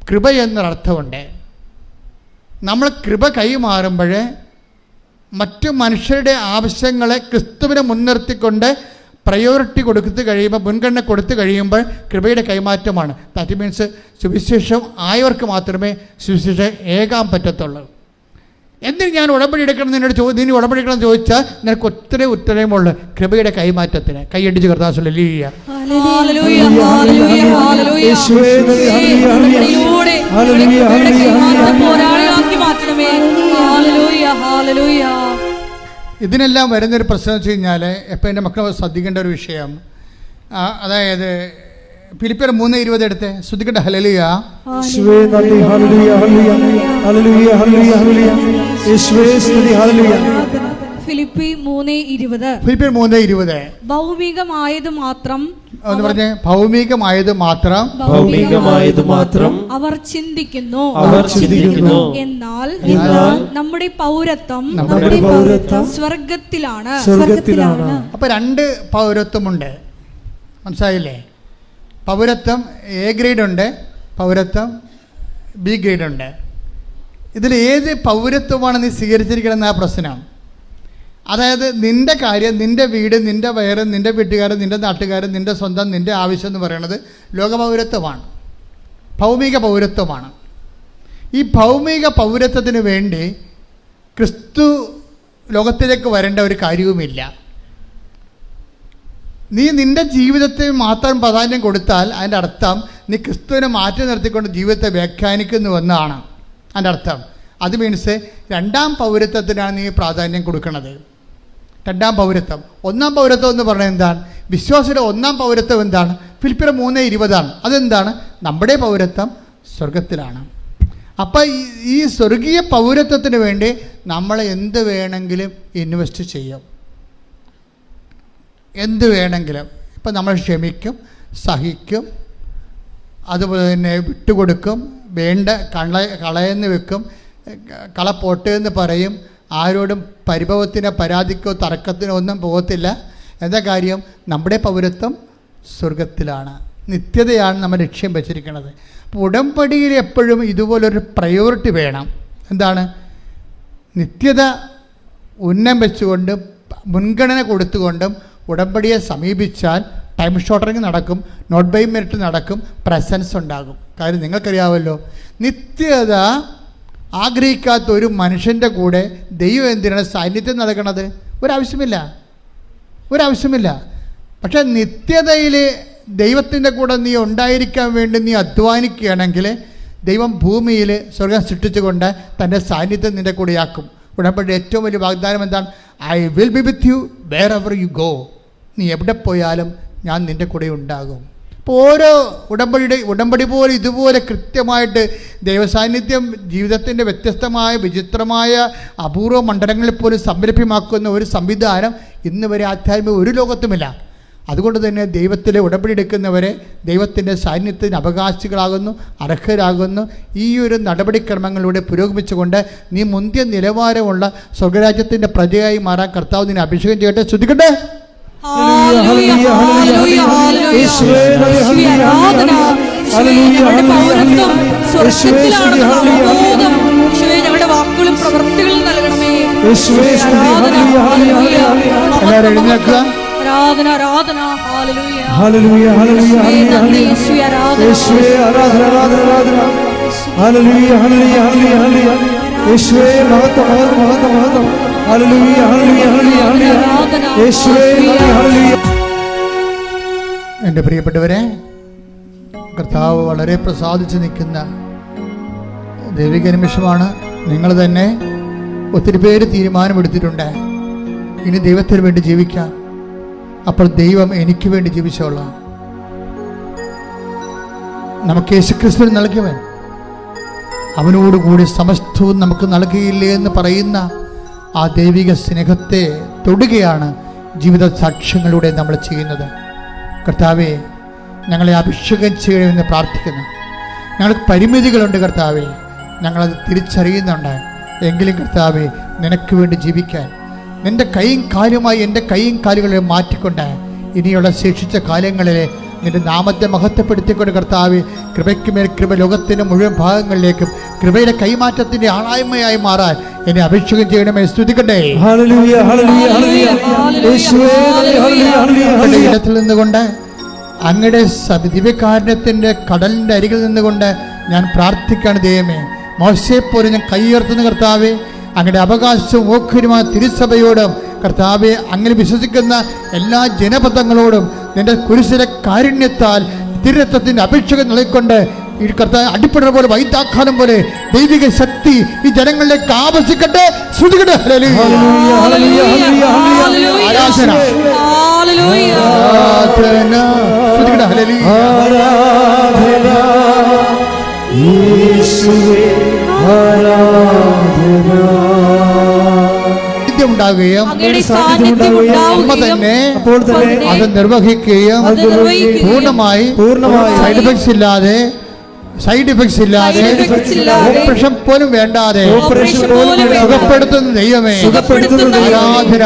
Speaker 1: കൃപ എന്നൊരർത്ഥമുണ്ട്. നമ്മൾ കൃപ കൈമാറുമ്പോൾ മറ്റു മനുഷ്യരുടെ ആവശ്യങ്ങളെ ക്രിസ്തുവിനെ മുൻനിർത്തിക്കൊണ്ട് പ്രയോറിറ്റി കൊടുത്തു കഴിയുമ്പോൾ, മുൻഗണന കൊടുത്തു കഴിയുമ്പോൾ കൃപയുടെ കൈമാറ്റമാണ്. ദാറ്റ് മീൻസ് സുവിശേഷം ആയവർക്ക് മാത്രമേ സുവിശേഷം ഏകാൻ പറ്റത്തുള്ളൂ. എന്തിന് ഞാൻ ഉടമ്പടി എടുക്കണം നിന്നോട് നീ ഉടമ്പടി എടുക്കണം എന്ന് ചോദിച്ചാൽ നിനക്ക് ഒത്തിരി ഉത്തരവുമുള്ളൂ കൃപയുടെ കൈമാറ്റത്തിന്. കൈയടിച്ച് കർത്താവ് ഹല്ലേലൂയ. ഇതിനെല്ലാം വരുന്നൊരു പ്രശ്നം വെച്ച് കഴിഞ്ഞാൽ എപ്പോൾ എൻ്റെ മക്കൾ ശ്രദ്ധിക്കേണ്ട ഒരു വിഷയം, അതായത് ഫിലിപ്പിയർ 3:20 എടുത്ത് ശ്രദ്ധിക്കട്ടെ. ഹല്ലേലൂയ.
Speaker 2: ഫിലിപ്പിയർ
Speaker 1: 3:20
Speaker 2: ഭൗമികമായത് മാത്രം
Speaker 1: എന്ന് പറഞ്ഞേ. ഭൗമികമായത് മാത്രം
Speaker 2: അവർ ചിന്തിക്കുന്നു. എന്നാൽ നമ്മുടെ പൗരത്വം സ്വർഗത്തിലാണ്.
Speaker 1: അപ്പൊ 2 പൗരത്വമുണ്ട്. മനസ്സിലായില്ലേ? പൗരത്വം എ ഗ്രേഡ് ഉണ്ട്, പൗരത്വം ബി ഗ്രേഡ് ഉണ്ട്. ഇതിൽ ഏത് പൗരത്വമാണ് നീ സ്വീകരിച്ചിരിക്കണമെന്ന പ്രശ്നം. അതായത് നിൻ്റെ കാര്യം, നിൻ്റെ വീട്, നിൻ്റെ വയറ്, നിൻ്റെ വീട്ടുകാരൻ, നിൻ്റെ നാട്ടുകാരൻ, നിൻ്റെ സ്വന്തം, നിൻ്റെ ആവശ്യം എന്ന് പറയുന്നത് ലോകപൗരത്വമാണ്, ഭൗമിക പൗരത്വമാണ്. ഈ ഭൗമിക പൗരത്വത്തിന് വേണ്ടി ക്രിസ്തു ലോകത്തിലേക്ക് വരേണ്ട ഒരു കാര്യവുമില്ല. നീ നിൻ്റെ ജീവിതത്തെ മാത്രം പ്രാധാന്യം കൊടുത്താൽ അതിൻ്റെ അർത്ഥം നീ ക്രിസ്തുവിനെ മാറ്റി നിർത്തിക്കൊണ്ട് ജീവിതത്തെ വ്യാഖ്യാനിക്കുന്നുവെന്നാണ് അതിൻ്റെ അർത്ഥം. അത് മീൻസ് 2ാം പൗരത്വത്തിനാണ് നീ പ്രാധാന്യം കൊടുക്കുന്നത്. 2ാം പൗരത്വം. 1ാം പൗരത്വം എന്ന് പറഞ്ഞാൽ എന്താണ്? വിശ്വാസിയുടെ 1ാം പൗരത്വം എന്താണ്? ഫിലിപ്പിയർ 3:20 അതെന്താണ്? നമ്മുടെ പൗരത്വം സ്വർഗത്തിലാണ്. അപ്പം ഈ സ്വർഗീയ പൗരത്വത്തിന് വേണ്ടി നമ്മൾ എന്ത് വേണമെങ്കിലും ഇൻവെസ്റ്റ് ചെയ്യും, എന്ത് വേണമെങ്കിലും. ഇപ്പം നമ്മൾ ക്ഷമിക്കും, സഹിക്കും, അതുപോലെ തന്നെ വിട്ടുകൊടുക്കും, വേണ്ട കളയെന്ന് വെക്കും, കളപ്പോട്ട് എന്ന് പറയും. ആരോടും പരിഭവത്തിനോ പരാതിക്കോ തർക്കത്തിനോ ഒന്നും പോകത്തില്ല. എന്താ കാര്യം? നമ്മുടെ പൗരത്വം സ്വർഗത്തിലാണ്, നിത്യതയാണ് നമ്മൾ ലക്ഷ്യം വെച്ചിരിക്കുന്നത്. അപ്പോൾ ഉടമ്പടിയിൽ എപ്പോഴും ഇതുപോലൊരു പ്രയോറിറ്റി വേണം. എന്താണ്? നിത്യത ഉന്നം വെച്ചുകൊണ്ടും മുൻഗണന കൊടുത്തുകൊണ്ടും ഉടമ്പടിയെ സമീപിച്ചാൽ ടൈം ഷോർട്ടറിങ് നടക്കും, നോട്ട് ബൈ മെറിറ്റ് നടക്കും, പ്രസൻസ് ഉണ്ടാകും. കാര്യം നിങ്ങൾക്കറിയാമല്ലോ, നിത്യത ആഗ്രഹിക്കാത്ത ഒരു മനുഷ്യൻ്റെ കൂടെ ദൈവം എന്തിനാണ് സാന്നിധ്യം നടക്കുന്നത്? ഒരാവശ്യമില്ല. ഒരാവശ്യമില്ല. പക്ഷേ നിത്യതയിൽ ദൈവത്തിൻ്റെ കൂടെ നീ ഉണ്ടായിരിക്കാൻ വേണ്ടി നീ അധ്വാനിക്കുകയാണെങ്കിൽ ദൈവം ഭൂമിയിൽ സ്വർഗം സൃഷ്ടിച്ചുകൊണ്ട് തൻ്റെ സാന്നിധ്യം നിൻ്റെ കൂടെയാക്കും. ഉടമ്പടി ഏറ്റവും വലിയ വാഗ്ദാനം എന്താണ്? I will be with you where you go. നീ എവിടെ പോയാലും ഞാൻ നിൻ്റെ കൂടെ ഉണ്ടാകും. അപ്പോൾ ഓരോ ഉടമ്പടി പോലെ ഇതുപോലെ കൃത്യമായിട്ട് ദൈവസാന്നിധ്യം ജീവിതത്തിൻ്റെ വ്യത്യസ്തമായ വിചിത്രമായ അപൂർവ മണ്ഡലങ്ങളിൽ പോലും സംരഭ്യമാക്കുന്ന ഒരു സംവിധാനം ഇന്ന് വരെ ആധ്യാത്മിക ഒരു ലോകത്തുമില്ല. അതുകൊണ്ട് തന്നെ ദൈവത്തിലെ ഉടമ്പടി എടുക്കുന്നവരെ ദൈവത്തിൻ്റെ സാന്നിധ്യത്തിന് അവകാശികളാകുന്നു, അർഹരാകുന്നു. ഈ ഒരു നടപടിക്രമങ്ങളിലൂടെ പുരോഗമിച്ചുകൊണ്ട് നീ മുന്തിയ നിലവാരമുള്ള സ്വർഗരാജ്യത്തിൻ്റെ പ്രജയായി മാറാൻ കർത്താവ് നിന്നെ അഭിഷേകം ചെയ്യട്ടെ. ശ്രദ്ധിക്കട്ടെ.
Speaker 2: ഞങ്ങളുടെ വാക്കുകളും പ്രവൃത്തികളും നൽകണമേ.
Speaker 1: എല്ലാവരും എഴുന്നേൽക്കുക.
Speaker 2: ആരാധന ആരാധന. ഹല്ലേലൂയ
Speaker 3: ഹല്ലേലൂയ ഹല്ലേലൂയ ഹല്ലേലൂയ
Speaker 2: യേശുവേ ആരാധന.
Speaker 3: യേശുവേ ആരാധന ആരാധന ആരാധന. Hallelujah hallelujah hallelujah hallelujah. യേശുവേ മഹത്വം മഹത്വം മഹത്വം മഹത്വം. Hallelujah hallelujah hallelujah hallelujah. യേശുവേ ഹല്ലേലൂയ.
Speaker 1: എൻ്റെ പ്രിയപ്പെട്ടവരെ, കർത്താവ് വളരെ പ്രസാദിച്ച് നിൽക്കുന്ന ദൈവിക നിമിഷമാണ്. നിങ്ങൾ തന്നെ ഒത്തിരി പേര് തീരുമാനമെടുത്തിട്ടുണ്ട് ഇനി ദൈവത്തിന് വേണ്ടി ജീവിക്കാം. അപ്പോൾ ദൈവം എനിക്ക് വേണ്ടി ജീവിച്ചോളാം. നമുക്ക് യേശുക്രിസ്തുവിന് നൽകിയവൻ അവനോടുകൂടി സമസ്തവും നമുക്ക് നൽകിയില്ലേ എന്ന് പറയുന്ന ആ ദൈവിക സ്നേഹത്തെ തൊടുകയാണ് ജീവിത സാക്ഷ്യങ്ങളിലൂടെ നമ്മൾ ചെയ്യുന്നത്. കർത്താവേ, ഞങ്ങളെ അഭിഷേകം ചെയ്യണമെന്ന് പ്രാർത്ഥിക്കുന്നു. ഞങ്ങൾക്ക് പരിമിതികളുണ്ട് കർത്താവേ, ഞങ്ങളത് തിരിച്ചറിയുന്നുണ്ട്. എങ്കിലും കർത്താവേ, നിനക്ക് വേണ്ടി ജീവിക്കാൻ നിൻ്റെ കൈയും കാലുമായി എൻ്റെ കൈയും കാലുകളെ മാറ്റിക്കൊണ്ട് ഇനിയുള്ള ശേഷിച്ച കാലങ്ങളിൽ നിൻ്റെ നാമത്തെ മഹത്വപ്പെടുത്തിക്കൊണ്ട് കർത്താവേ, കൃപയ്ക്ക് മേൽ കൃപ ലോകത്തിൻ്റെ മുഴുവൻ ഭാഗങ്ങളിലേക്കും കൃപയുടെ കൈമാറ്റത്തിൻ്റെ ആളായ്മയായി മാറാൻ എന്നെ അഭിഷേകം ചെയ്യണമേ. സ്തുതിക്കട്ടെ. ഇടത്തിൽ നിന്നുകൊണ്ട് അങ്ങയുടെ ദിവ്യകാരുണ്യത്തിൻ്റെ കടലിൻ്റെ അരികിൽ നിന്നുകൊണ്ട് ഞാൻ പ്രാർത്ഥിക്കാണ് ദൈവമേ. മോശയെപ്പോലെ ഞാൻ കൈയുയർത്തുന്ന കർത്താവേ, അങ്ങയുടെ അവകാശവും ഓഹരിയുമായ തിരുസഭയോടും കർത്താവെ, അങ്ങനെ വിശ്വസിക്കുന്ന എല്ലാ ജനപദങ്ങളോടും നിന്റെ കുരിശിലെ കാരുണ്യത്താൽ തിരുരത്വത്തിൻ്റെ അഭിഷേകം നൽകിക്കൊണ്ട് ഈ കർത്താവ് അടിപ്പെടുന്ന പോലെ വൈദ്യാഘാതം പോലെ ദൈവിക ശക്തി ഈ ജനങ്ങളിലേക്ക് ആവശ്യിക്കട്ടെ. ശ്രുതികട്ടെ. ഉണ്ടാകുകയും അമ്മ തന്നെ അത് നിർവഹിക്കുകയും പൂർണ്ണമായി സൈഡ് എഫക്ട്സ് ഇല്ലാതെ ഓപ്പറേഷൻ പോലും വേണ്ടാതെ സുഖപ്പെടുത്തുന്ന ദൈവമേ, ആരാധന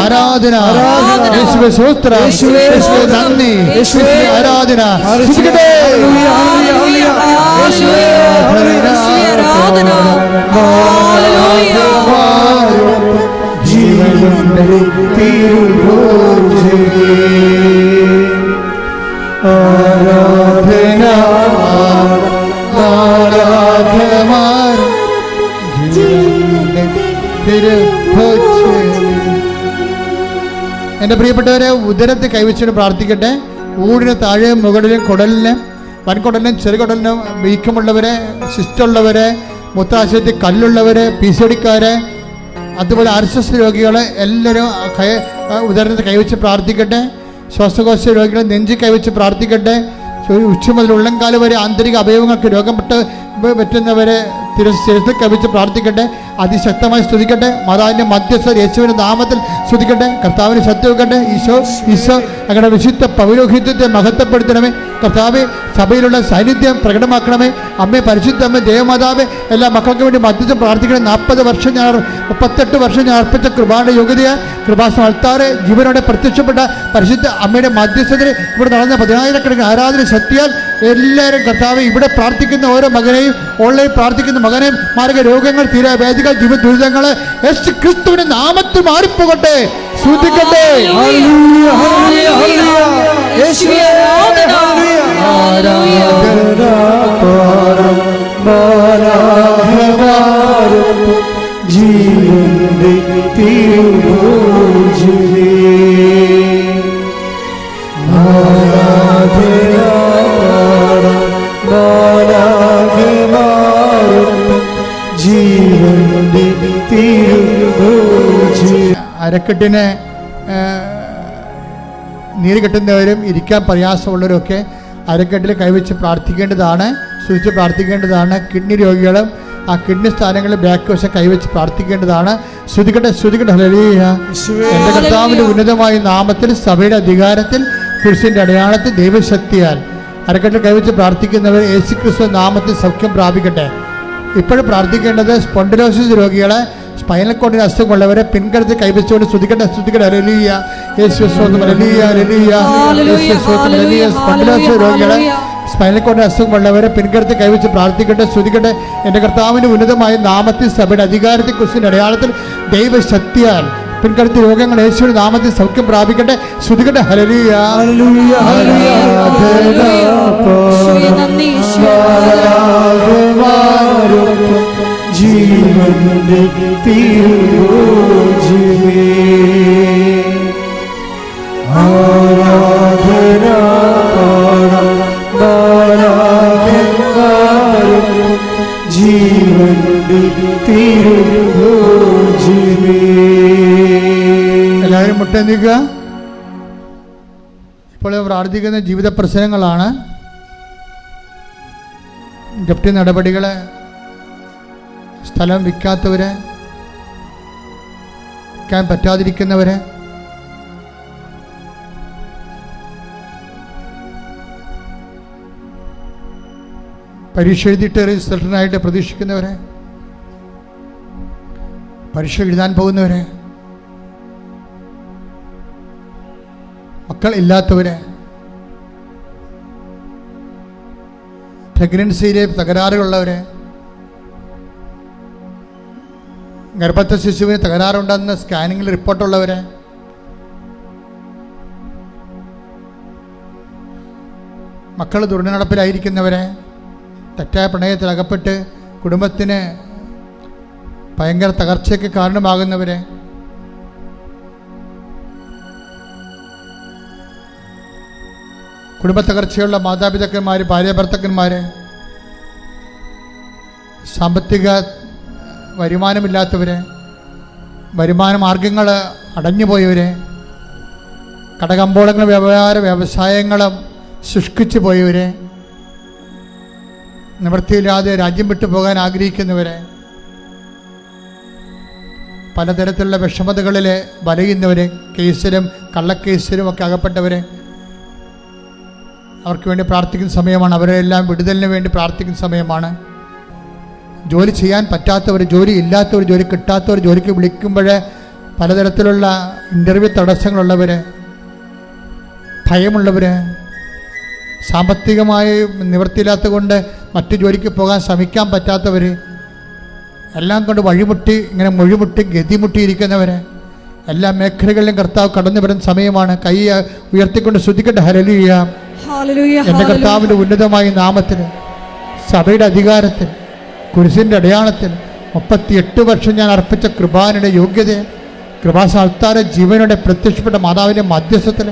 Speaker 1: ആരാധന. യേശുവേ സ്തോത്രം, യേശുവേ നന്ദി, യേശുവേ ആരാധന. എൻ്റെ പ്രിയപ്പെട്ടവരെ, ഉദരത്തെ കൈവച്ചിട്ട് പ്രാർത്ഥിക്കട്ടെ. ഊടിന് താഴെ മുകളിലും കുടലിന്, വൻകുടലിനും ചെറുകുടലിനും വീക്കമുള്ളവരെ, സിസ്റ്റുള്ളവരെ, മൂത്രാശയത്തിൽ കല്ലുള്ളവരെ, PCODക്കാരെ, അതുപോലെ RSS രോഗികളെ എല്ലാവരും ഉദരത്തെ കൈവച്ച് പ്രാർത്ഥിക്കട്ടെ. ശ്വാസകോശ രോഗികളെ നെഞ്ചി കൈവച്ച് പ്രാർത്ഥിക്കട്ടെ. ഉച്ച മുതൽ ഉള്ളംകാല് വരെ ആന്തരിക അവയവങ്ങൾക്ക് രോഗം പറ്റുന്നവരെ ശിരസിൽ കവിച്ച് പ്രാർത്ഥിക്കട്ടെ. അതിശക്തമായി സ്തുതിക്കട്ടെ. മാതാവിൻ്റെ മധ്യസ്ഥ യേശുവിൻ്റെ നാമത്തിൽ സ്തുതിക്കട്ടെ. കർത്താവിന് ശക്തി വെക്കട്ടെ. ഈശോ അങ്ങനെ വിശുദ്ധ പൗരോഹിത്യത്തെ മഹത്വപ്പെടുത്തണമേ. കർത്താവെ, സഭയിലുള്ള സാന്നിധ്യം പ്രകടമാക്കണമേ. അമ്മേ, പരിശുദ്ധ അമ്മ, ദേവമാതാവെ, എല്ലാ മക്കൾക്ക് വേണ്ടി മധ്യസ്ഥം പ്രാർത്ഥിക്കണേ. 38 വർഷം ഞാൻ അർപ്പിച്ച കൃപായുടെ യോഗ്യതയായ കൃപാസന അൾത്താറെ ജീവനോടെ പ്രത്യക്ഷപ്പെട്ട പരിശുദ്ധ അമ്മയുടെ മധ്യസ്ഥതയിൽ ഇവിടെ നടന്ന 10,000കണക്കിന് ആരാധന ശക്തിയാൽ എല്ലാവരും കർത്താവെ, ഇവിടെ പ്രാർത്ഥിക്കുന്ന ഓരോ മകനെയും, ഓൺലൈൻ പ്രാർത്ഥിക്കുന്ന മകനെയും, മാരക രോഗങ്ങൾ, തീരാവേദികൾ, ജീവ ദുരിതങ്ങൾ യേശു ക്രിസ്തുവിന്റെ നാമത്തിൽ മാറിപ്പോകട്ടെ. ശ്രദ്ധിക്കട്ടെ.
Speaker 3: ജീവന്റെ തിരുഭോജനേ
Speaker 1: അരക്കെട്ടിന് നീര് കെട്ടുന്നവരും ഇരിക്കാൻ പ്രയാസമുള്ളവരൊക്കെ അരക്കെട്ടിൽ കൈവച്ച് പ്രാർത്ഥിക്കേണ്ടതാണ്, സൂക്ഷിച്ച് പ്രാർത്ഥിക്കേണ്ടതാണ്. കിഡ്നി രോഗികളും ആ കിഡ്നി സ്ഥാനങ്ങളിൽ ബാക്ക് വശം കൈവച്ച് പ്രാർത്ഥിക്കേണ്ടതാണ്. ശ്രുതികട്ടെ ഹല്ലേലൂയ. എൻ്റെ കർത്താവിൻ്റെ ഉന്നതമായ നാമത്തിൽ, സഭയുടെ അധികാരത്തിൽ, കുരിശിൻ്റെ അടയാളത്തിൽ, ദൈവശക്തിയാൽ അരക്കെട്ടിൽ കൈവച്ച് പ്രാർത്ഥിക്കുന്നവർ യേശുക്രിസ്തു നാമത്തിൽ സൗഖ്യം പ്രാപിക്കട്ടെ. ഇപ്പോഴും പ്രാർത്ഥിക്കേണ്ടത് സ്പോണ്ടിലോസിസ് രോഗികളെ, സ്പൈനൽ കോഡിന് അസുഖമുള്ളവരെ പിൻകരുത്തിൽ കൈവച്ചുകൊണ്ട് ശ്രുതികട്ടെ ഹല്ലേലൂയ. യേശുവേ സ്തോത്രം, ഹല്ലേലൂയ ഹല്ലേലൂയ. യേശുവേ സ്തോത്രം, ഹല്ലേലൂയ. സ്പോണ്ടിലോസിസ് രോഗികളെ, സ്പൈനൽ കോഡിന് അസുഖമുള്ളവരെ പിൻകരുത്തിൽ കൈവച്ച് പ്രാർത്ഥിക്കട്ടെ. ശ്രുതികട്ടെ എൻ്റെ കർത്താവിൻ്റെ ഉന്നതമായ നാമത്തിൽ, സഭയുടെ അധികാരത്തിൽ, കുരിശിൻ്റെ അടയാളത്തിൽ, ദൈവശക്തിയാൽ പിൻകരുത്തി രോഗങ്ങൾ യേശുവിന്റെ നാമത്തിൽ സൗഖ്യം പ്രാപിക്കട്ടെ. ശ്രുതികട്ടെ ഹല്ലേലൂയ ഹല്ലേലൂയ ഹല്ലേലൂയ.
Speaker 3: ജീവന്റെ തിരുവോജിമേ ആരാധന ജീവന്റെ തിരുവോജിമേ.
Speaker 1: എല്ലാവരും മുട്ടേന്തിക്കുക. ഇപ്പോൾ പ്രാർത്ഥിക്കുന്ന ജീവിത പ്രശ്നങ്ങളാണ്. ജപ്തി നടപടികൾ, സ്ഥലം വിൽക്കാത്തവര്, വിൽക്കാൻ പറ്റാതിരിക്കുന്നവര്, പരീക്ഷ എഴുതിയിട്ട് റിസൾട്ടിനായിട്ട് പ്രതീക്ഷിക്കുന്നവരെ, പരീക്ഷ എഴുതാൻ പോകുന്നവരെ, മക്കൾ ഇല്ലാത്തവരെ, പ്രഗ്നൻസിയിലെ തകരാറുകളുള്ളവരെ, ഗർഭസ്ഥ ശിശുവിന് തകരാറുണ്ടെന്ന് സ്കാനിങ്ങിൽ റിപ്പോർട്ടുള്ളവരെ, മക്കൾ ദുർനടപ്പിലായിരിക്കുന്നവരെ, തെറ്റായ പ്രണയത്തിൽ അകപ്പെട്ട് കുടുംബത്തിന് ഭയങ്കര തകർച്ചയ്ക്ക് കാരണമാകുന്നവരെ, കുടുംബ തകർച്ചയുള്ള മാതാപിതാക്കന്മാർ, ഭാര്യ ഭർത്താക്കന്മാർ, സാമ്പത്തിക വരുമാനമില്ലാത്തവരെ, വരുമാന മാർഗങ്ങൾ അടഞ്ഞുപോയവരെ, കടകമ്പോളങ്ങൾ വ്യവസായങ്ങളും ശുഷ്കിച്ചു പോയവരെ, നിവൃത്തിയില്ലാതെ രാജ്യം വിട്ടു പോകാൻ ആഗ്രഹിക്കുന്നവരെ, പലതരത്തിലുള്ള വിഷമതകളിൽ വലയുന്നവരെ, കേസിലും കള്ളക്കേസിലും ഒക്കെ അകപ്പെട്ടവരെ, അവർക്ക് വേണ്ടി പ്രാർത്ഥിക്കുന്ന സമയമാണ്. അവരെല്ലാം വിടുതലിന് വേണ്ടി പ്രാർത്ഥിക്കുന്ന സമയമാണ്. ജോലി ചെയ്യാൻ പറ്റാത്തവർ, ജോലി ഇല്ലാത്തവർ, ജോലി കിട്ടാത്തവർ, ജോലിക്ക് വിളിക്കുമ്പോൾ പലതരത്തിലുള്ള ഇൻ്റർവ്യൂ തടസ്സങ്ങളുള്ളവർ, ഭയമുള്ളവർ, സാമ്പത്തികമായി നിവൃത്തിയില്ലാത്ത കൊണ്ട് മറ്റു ജോലിക്ക് പോകാൻ ശ്രമിക്കാൻ പറ്റാത്തവർ, എല്ലാം കൊണ്ട് വഴിമുട്ടി ഇങ്ങനെ മൊഴിമുട്ടി ഗതിമുട്ടിയിരിക്കുന്നവർ, എല്ലാ മേഖലകളിലും കർത്താവ് കടന്നു വരുന്ന സമയമാണ്. കൈ ഉയർത്തിക്കൊണ്ട് ശ്രുതിക്കട്ടെ ഹല്ലേലൂയ. എൻ്റെ കർത്താവിൻ്റെ ഉന്നതമായ നാമത്തിൽ, സഭയുടെ അധികാരത്തിൽ, കുരിശിൻ്റെ അടയാളത്തിൽ 38 വർഷം ഞാൻ അർപ്പിച്ച കൃപാനയുടെ യോഗ്യത, കൃപാസാൽത്താര ജീവനോടെ പ്രത്യക്ഷപ്പെട്ട മാതാവിൻ്റെ മധ്യസ്ഥത്തിൽ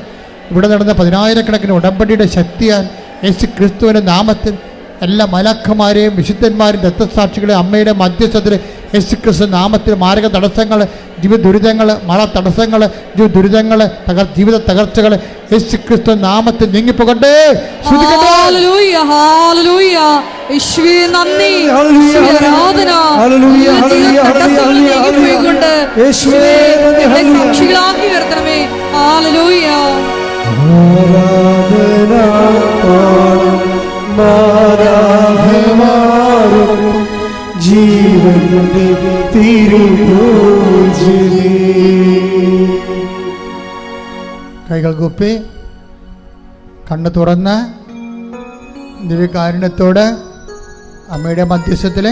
Speaker 1: ഇവിടെ നടന്ന 10,000 ഉടമ്പടിയുടെ ശക്തിയാൽ യേശു ക്രിസ്തുവിൻ്റെ നാമത്തിൽ എല്ലാ മലാഖമാരെയും വിശുദ്ധന്മാരും രക്തസാക്ഷികളെ അമ്മയുടെ മധ്യസ്ഥത്തിൽ യേശു ക്രിസ്തു നാമത്തിൽ മാരക തടസ്സങ്ങൾ, ജീവിത ദുരിതങ്ങൾ, മഴ തടസ്സങ്ങൾ, ദുരിതങ്ങൾ, ജീവിത തകർച്ചകൾ യേശു ക്രിസ്തു നാമത്തിൽ നീങ്ങിപ്പോകട്ടെ.
Speaker 3: ജീവന്റെ തിരുവോജിമേ.
Speaker 1: കൈകൾ കൂപ്പി കണ്ണ് തുറന്ന് ദിവ്യകാരുണ്യത്തോട് അമ്മയുടെ മധ്യസ്ഥത്തിൽ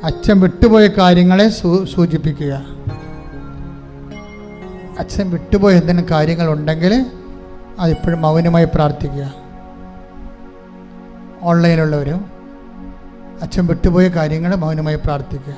Speaker 1: അച്ഛൻ വിട്ടുപോയ കാര്യങ്ങളെ സൂചിപ്പിക്കുക. അച്ഛൻ വിട്ടുപോയ എന്തെങ്കിലും കാര്യങ്ങളുണ്ടെങ്കിൽ അതിപ്പോഴും മൗനമായി പ്രാർത്ഥിക്കുക. ഓൺലൈനിലുള്ളവരും അച്ഛൻ വിട്ടുപോയ കാര്യങ്ങൾ മൗനമായി പ്രാർത്ഥിക്കുക.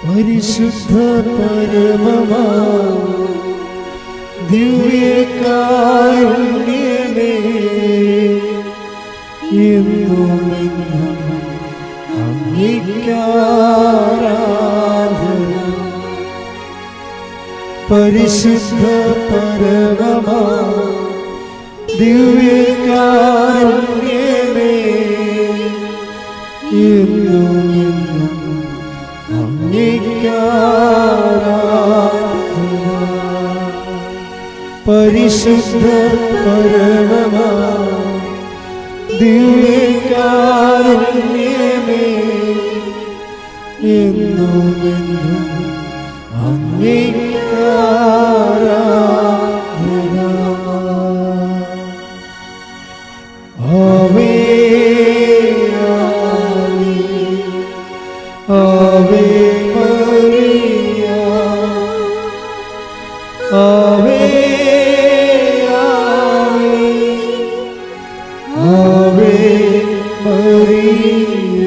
Speaker 3: പരിശുദ്ധ പരമമാ ദിവ്യകാരുണ്യമേ എന്നുമെന്നും അങ്ങേയ്ക്കാരാധന. പരിശുദ്ധ പരമമാ ദിവ്യകാരുണ്യമേ എന്നുമെന്നും അങ്ങേയ്ക്കാരാധന. പരിശുദ്ധ പരമമാ ദിവ്യകാരുണ്യമേ എന്നുമെന്നും അങ്ങേയ്ക്കാരാധന. ആവേ ആവേ മറിയ ആവേ ആവേ ആവേ മറിയ.